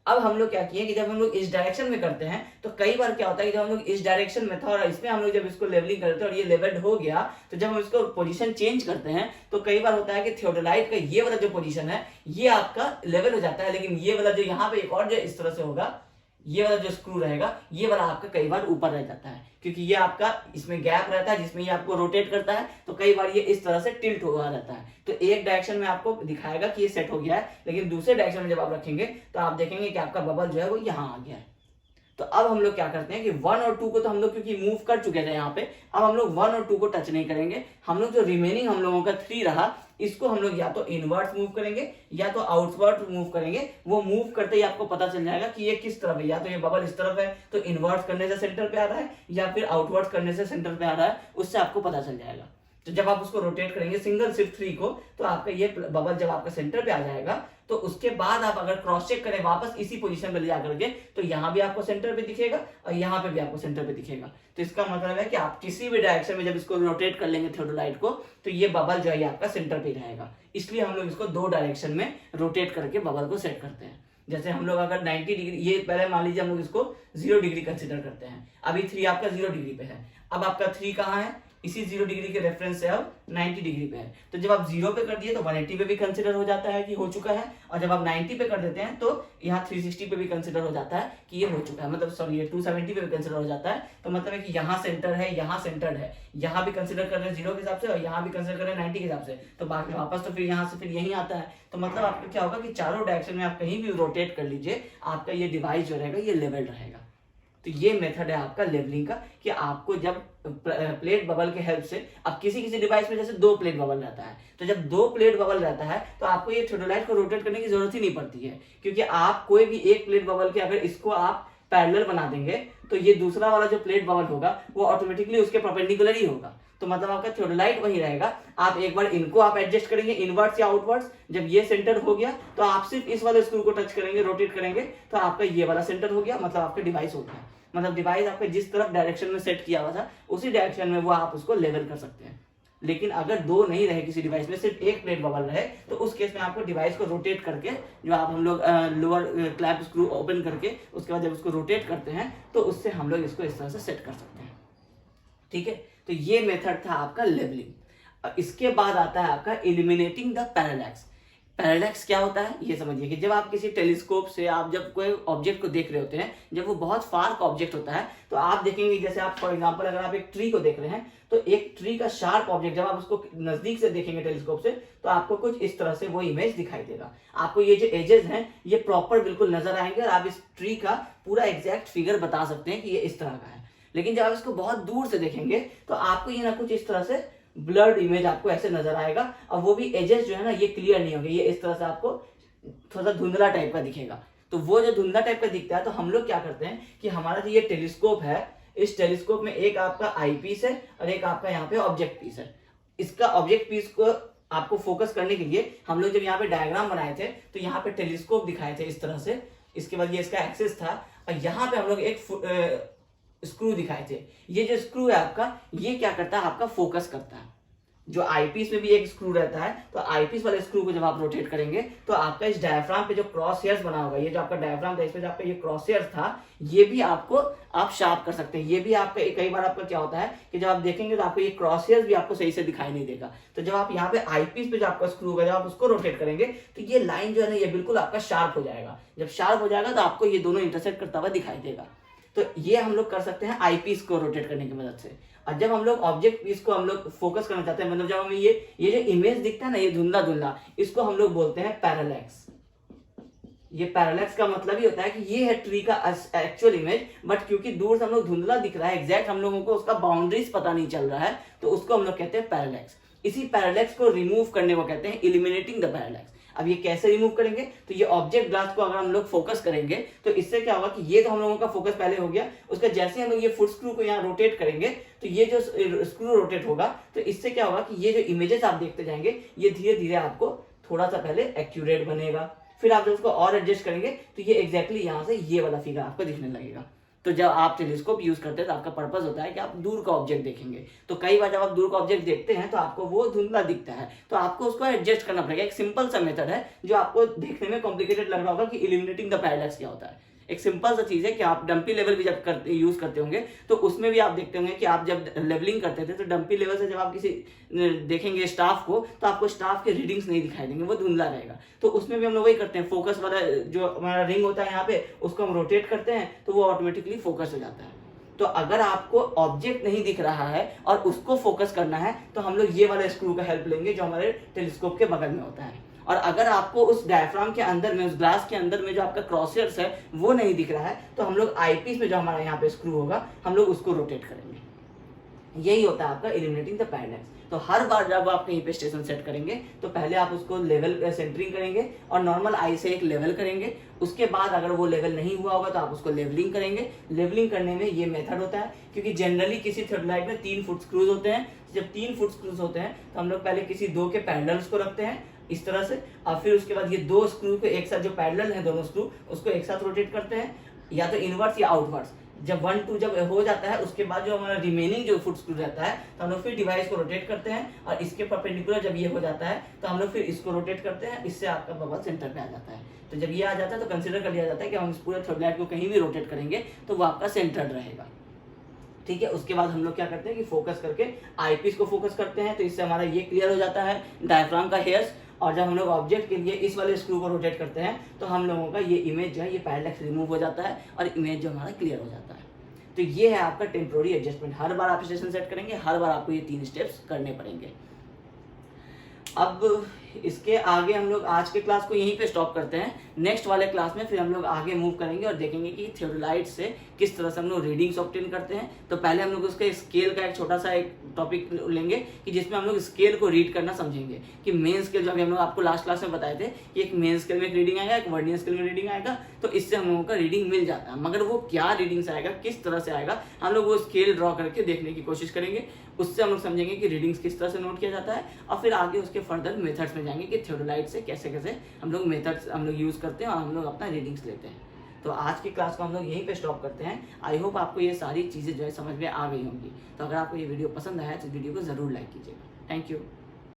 अब हम लोग क्या किए कि जब हम लोग इस डायरेक्शन में करते हैं तो कई बार क्या होता है कि जब हम लोग इस डायरेक्शन में था और इसमें हम लोग जब इसको लेवलिंग करते हैं और ये लेवल्ड हो गया, तो जब हम इसको पोजीशन चेंज करते हैं तो कई बार होता है कि थियोडोलाइट का ये वाला जो पोजीशन है ये आपका लेवल हो जाता है, लेकिन ये वाला जो यहाँ पे एक और जो इस तरह से होगा, ये वाला जो स्क्रू रहेगा ये वाला आपका कई बार ऊपर रह जाता है, क्योंकि ये आपका इसमें गैप रहता है जिसमें ये आपको रोटेट करता है। तो कई बार ये इस तरह से टिल्ट हुआ रहता है। तो एक डायरेक्शन में आपको दिखाएगा कि ये सेट हो गया है, लेकिन दूसरे डायरेक्शन में जब आप रखेंगे तो आप देखेंगे कि आपका बबल जो है वो यहाँ आ गया है। तो अब हम लोग क्या करते हैं कि 1 और 2 को तो हम लोग क्योंकि मूव कर चुके थे यहाँ पे, अब हम लोग 1 और 2 को टच नहीं करेंगे। हम लोग जो रिमेनिंग हम लोगों का 3 रहा, इसको हम लोग या तो इनवर्ट मूव करेंगे या तो आउटवर्ट मूव करेंगे। वो मूव करते ही आपको पता चल जाएगा कि ये किस तरफ है, या तो ये बबल इस तरफ है तो इनवर्ट करने से सेंटर पे आ रहा है, या फिर आउटवर्ट करने से सेंटर पे आ रहा है, उससे आपको पता चल जाएगा। तो जब आप उसको रोटेट करेंगे सिंगल सिर्फ 3 को, तो आपका ये बबल जब आपका सेंटर पे आ जाएगा तो उसके बाद आप अगर क्रॉस चेक करें वापस इसी पोजीशन पे ले जाकर के, तो यहाँ भी आपको सेंटर पे दिखेगा और यहाँ पे भी आपको सेंटर पे दिखेगा। तो इसका मतलब है कि आप किसी भी डायरेक्शन में जब इसको रोटेट कर लेंगे थियोडोलाइट को, तो ये बबल जो है आपका सेंटर पे रहेगा। इसलिए हम लोग इसको 2 डायरेक्शन में रोटेट करके बबल को सेट करते हैं। जैसे हम लोग अगर 90 डिग्री, ये पहले मान लीजिए हम लोग इसको 0 डिग्री कंसिडर करते हैं। अभी 3 आपका 0 डिग्री पे है, अब आपका 3 कहाँ है, इसी 0 डिग्री के रेफरेंस से अब 90 डिग्री पे है। तो जब आप 0 पे कर दिए तो 180 पे भी कंसिडर हो जाता है कि हो चुका है, और जब आप 90 पे कर देते हैं तो यहाँ 360 पे भी कंसिडर हो जाता है कि ये हो चुका है, मतलब सॉरी ये 270 पे भी कंसिडर हो जाता है। तो मतलब है कि यहाँ सेंटर है, यहाँ सेंटर है, यहाँ भी कंसिडर कर रहे हैं 0 के हिसाब से और यहाँ भी कंसिडर कर रहे हैं 90 के हिसाब से, तो बाकी वापस तो फिर यहाँ से फिर यही आता है। तो मतलब आपका क्या होगा कि चारों डायरेक्शन में आप कहीं भी रोटेट कर लीजिए, आपका ये डिवाइस जो रहेगा ये लेवल रहेगा। तो ये मेथड है आपका लेवलिंग का, कि आपको जब प्लेट बबल के हेल्प से, अब किसी किसी डिवाइस में जैसे 2 प्लेट बबल रहता है, तो जब 2 प्लेट बबल रहता है तो आपको ये थियोडोलाइट को रोटेट करने की जरूरत ही नहीं पड़ती है, क्योंकि आप कोई भी एक प्लेट बबल के अगर इसको आप पैरेलल बना देंगे तो ये दूसरा वाला जो प्लेट बबल होगा वो ऑटोमेटिकली उसके परपेंडिकुलर ही होगा। तो मतलब आपका थियोडोलाइट वही रहेगा। आप एक बार इनको आप एडजस्ट करेंगे इनवर्ट्स या आउटवर्ट्स, जब ये सेंटर हो गया तो आप सिर्फ इस वाले स्क्रू को टच करेंगे, रोटेट करेंगे, तो आपका ये वाला सेंटर हो गया, मतलब आपका डिवाइस हो गया। मतलब डिवाइस आपके जिस तरफ डायरेक्शन में सेट किया हुआ था उसी डायरेक्शन में वो आप उसको लेवल कर सकते हैं। लेकिन अगर 2 नहीं रहे किसी डिवाइस में, सिर्फ एक प्लेट बबल रहे, तो उस केस में आपको डिवाइस को रोटेट करके, जो आप हम लोग लोअर क्लैंप स्क्रू ओपन करके उसके बाद जब उसको रोटेट करते हैं तो उससे हम लोग इसको इस तरह से सेट कर सकते हैं। ठीक है, तो ये मेथड था आपका लेवलिंग। इसके बाद आता है आपका एलिमिनेटिंग द पैरालैक्स। पैरालैक्स क्या होता है ये समझिए कि जब आप किसी टेलीस्कोप से आप जब कोई ऑब्जेक्ट को देख रहे होते हैं, जब वो बहुत फार का ऑब्जेक्ट होता है, तो आप देखेंगे जैसे आप फॉर एग्जांपल अगर आप एक ट्री को देख रहे हैं, तो एक ट्री का शार्प ऑब्जेक्ट जब आप उसको नजदीक से देखेंगे टेलीस्कोप से, तो आपको कुछ इस तरह से वो इमेज दिखाई देगा। आपको ये जो एजेस हैं ये प्रॉपर बिल्कुल नजर आएंगे और आप इस ट्री का पूरा एग्जैक्ट फिगर बता सकते हैं कि ये इस तरह का है। लेकिन जब आप इसको बहुत दूर से देखेंगे तो आपको ये ना कुछ इस तरह से ब्लर्ड इमेज आपको ऐसे नजर आएगा, और वो भी एजेस जो है ना ये क्लियर नहीं होंगे, ये इस तरह से आपको थोड़ा सा धुंधला टाइप का दिखेगा। तो वो जो धुंधला टाइप का दिखता है, तो हम लोग क्या करते हैं कि हमारा जो ये टेलीस्कोप है, इस टेलीस्कोप में एक आपका आई पीस है और एक आपका यहाँ पे ऑब्जेक्ट पीस है। इसका ऑब्जेक्ट पीस को आपको फोकस करने के लिए हम लोग जब यहाँ पे डायग्राम बनाए थे तो यहाँ पे टेलीस्कोप दिखाए थे इस तरह से, इसके बाद ये इसका एक्सिस था, और यहाँ पे हम लोग एक स्क्रू दिखाए थे। ये जो स्क्रू है आपका, ये क्या करता है आपका फोकस करता है। जो आईपीस में भी एक स्क्रू रहता है, तो आईपीस वाले स्क्रू को जब आप रोटेट करेंगे तो आपका इस डायफ्राम पे जो क्रॉस हेयर्स बना होगा, ये जो आपका डायफ्राम था इसमें जो आपका ये क्रॉस हेयर्स था, ये भी आपको आप शार्प कर सकते हैं। ये भी आपका कई बार आपका क्या होता है कि जब आप देखेंगे तो आपको ये क्रॉस हेयर्स भी आपको सही से दिखाई नहीं देगा। तो जब आप यहाँ पे आईपीस पे जो आपका स्क्रू होगा, जब आप उसको रोटेट करेंगे तो ये लाइन जो है ना ये बिल्कुल आपका शार्प हो जाएगा। जब शार्प हो जाएगा तो आपको ये दोनों इंटरसेक्ट करता हुआ दिखाई देगा। तो ये हम लोग कर सकते हैं आईपीस को रोटेट करने की मदद से। और जब हम लोग ऑब्जेक्ट पीस को हम लोग फोकस करना चाहते हैं, मतलब जब हमें ये जो इमेज दिखता है ना ये धुंधला धुंधला, इसको हम लोग बोलते हैं पैरालैक्स। ये पैरालैक्स का मतलब ही होता है कि ये है ट्री का एक्चुअल इमेज, बट क्योंकि दूर से हम लोग धुंधला दिख रहा है, एग्जैक्ट हम लोगों को उसका बाउंड्रीज पता नहीं चल रहा है, तो उसको हम लोग कहते हैं पैरालैक्स। इसी पैरालैक्स को रिमूव करने को कहते हैं एलिमिनेटिंग द पैरालैक्स। अब ये कैसे रिमूव करेंगे, तो ये ऑब्जेक्ट ग्लास को अगर हम लोग फोकस करेंगे तो इससे क्या होगा कि ये तो हम लोगों का फोकस पहले हो गया, उसका जैसे हम लोग ये फुट स्क्रू को यहाँ रोटेट करेंगे तो ये जो स्क्रू रोटेट होगा तो इससे क्या होगा कि ये जो इमेजेस आप देखते जाएंगे ये धीरे धीरे आपको थोड़ा सा पहले एक्यूरेट बनेगा, फिर आप जब उसको और एडजस्ट करेंगे तो ये एग्जैक्टली यहाँ से ये वाला फिगर आपको दिखने लगेगा। तो जब आप टेलीस्कोप यूज करते हैं तो आपका पर्पस होता है कि आप दूर का ऑब्जेक्ट देखेंगे, तो कई बार जब आप दूर का ऑब्जेक्ट देखते हैं तो आपको वो धुंधला दिखता है, तो आपको उसको एडजस्ट करना पड़ेगा। एक सिंपल सा मेथड है जो आपको देखने में कॉम्प्लिकेटेड लग रहा होगा कि इलिमिनेटिंग द पैरालैक्स क्या होता है। एक सिंपल सा चीज है कि आप डंपी लेवल भी जब यूज करते होंगे तो उसमें भी आप देखते होंगे कि आप जब लेवलिंग करते थे तो डंपी लेवल से जब आप किसी देखेंगे स्टाफ को तो आपको स्टाफ के रीडिंग्स नहीं दिखाई देंगे, वो धुंधला रहेगा। तो उसमें भी हम लोग वही करते हैं, फोकस वाला जो हमारा रिंग होता है यहाँ पे उसको हम रोटेट करते हैं तो वो ऑटोमेटिकली फोकस हो जाता है। तो अगर आपको ऑब्जेक्ट नहीं दिख रहा है और उसको फोकस करना है तो हम लोग ये वाला स्क्रू का हेल्प लेंगे जो हमारे टेलीस्कोप के बगल में होता है। और अगर आपको उस डायफ्राम के अंदर में, उस ग्लास के अंदर में जो आपका क्रॉसहेयर्स है वो नहीं दिख रहा है तो हम लोग आईपीस में जो हमारा यहाँ पे स्क्रू होगा हम लोग उसको रोटेट करेंगे। यही होता है आपका इलिमिनेटिंग द पैरालैक्स। तो हर बार जब आप कहीं पे स्टेशन सेट करेंगे तो पहले आप उसको लेवल सेंटरिंग करेंगे और नॉर्मल आई से एक लेवल करेंगे, उसके बाद अगर वो लेवल नहीं हुआ होगा तो आप उसको लेवलिंग करेंगे। लेवलिंग करने में ये मेथड होता है क्योंकि जनरली किसी थियोडोलाइट में 3 फुट स्क्रूज होते हैं। जब 3 फुट स्क्रूज होते हैं तो हम लोग पहले किसी 2 के पैरेलल्स को रखते हैं इस तरह से, और फिर उसके बाद ये 2 स्क्रू को एक साथ, जो पैरेलल है दोनों स्क्रू, उसको एक साथ रोटेट करते हैं या तो इनवर्स या आउटवर्ड्स। जब 1 2 जब हो जाता है उसके बाद जो हमारा रिमेनिंग जो फुट स्क्रू रहता है तो हम लोग फिर डिवाइस को रोटेट करते हैं और इसके परपेंडिकुलर जब ये हो जाता है तो हम लोग फिर इसको रोटेट करते हैं, इससे आपका बबल सेंटर पे आ जाता है। तो जब ये आ जाता है तो कंसीडर कर लिया जाता है कि हम इस पूरे थियोडोलाइट को कहीं भी रोटेट करेंगे तो वो आपका सेंटर्ड रहेगा। ठीक है, उसके बाद हम लोग क्या करते हैं कि फोकस करके आईपीस को फोकस करते हैं, तो इससे हमारा ये क्लियर हो जाता है डायफ्राम का हेयर्स। और जब हम लोग ऑब्जेक्ट के लिए इस वाले स्क्रू को रोटेट करते हैं तो हम लोगों का ये इमेज जो है ये पैरालैक्स रिमूव हो जाता है और इमेज जो हमारा क्लियर हो जाता है। तो ये है आपका टेम्पोररी एडजस्टमेंट। हर बार आप स्टेशन सेट करेंगे, हर बार आपको ये 3 स्टेप्स करने पड़ेंगे। अब इसके आगे हम लोग आज के क्लास को यहीं पे स्टॉप करते हैं। नेक्स्ट वाले क्लास में फिर हम लोग आगे मूव करेंगे और देखेंगे कि थियोडोलाइट से किस तरह से हम लोग रीडिंग्स ऑब्टेन करते हैं। तो पहले हम लोग उसके स्केल का एक छोटा सा एक टॉपिक लेंगे कि जिसमें हम लोग स्केल को रीड करना समझेंगे कि मेन स्केल जो अभी हम लोग आपको लास्ट क्लास में बताए थे कि एक मेन स्केल में एक रीडिंग आएगा, एक वर्नियर स्केल में रीडिंग आएगा, तो इससे हम लोगों का रीडिंग मिल जाता है। मगर वो क्या रीडिंग्स आएगा, किस तरह से आएगा, हम लोग वो स्केल ड्रॉ करके देखने की कोशिश करेंगे। उससे हम लोग समझेंगे कि रीडिंग्स किस तरह से नोट किया जाता है और फिर आगे उसके फर्दर मेथड्स में जाएंगे कि थियोडोलाइट से कैसे कैसे हम लोग मेथड्स हम लोग यूज़ करते हैं और हम लोग अपना रीडिंग्स लेते हैं। तो आज की क्लास को हम लोग यहीं पे स्टॉप करते हैं। आई होप आपको ये सारी चीज़ें जो है समझ में आ गई होंगी। तो अगर आपको ये वीडियो पसंद आया तो वीडियो को ज़रूर लाइक कीजिएगा। Thank you.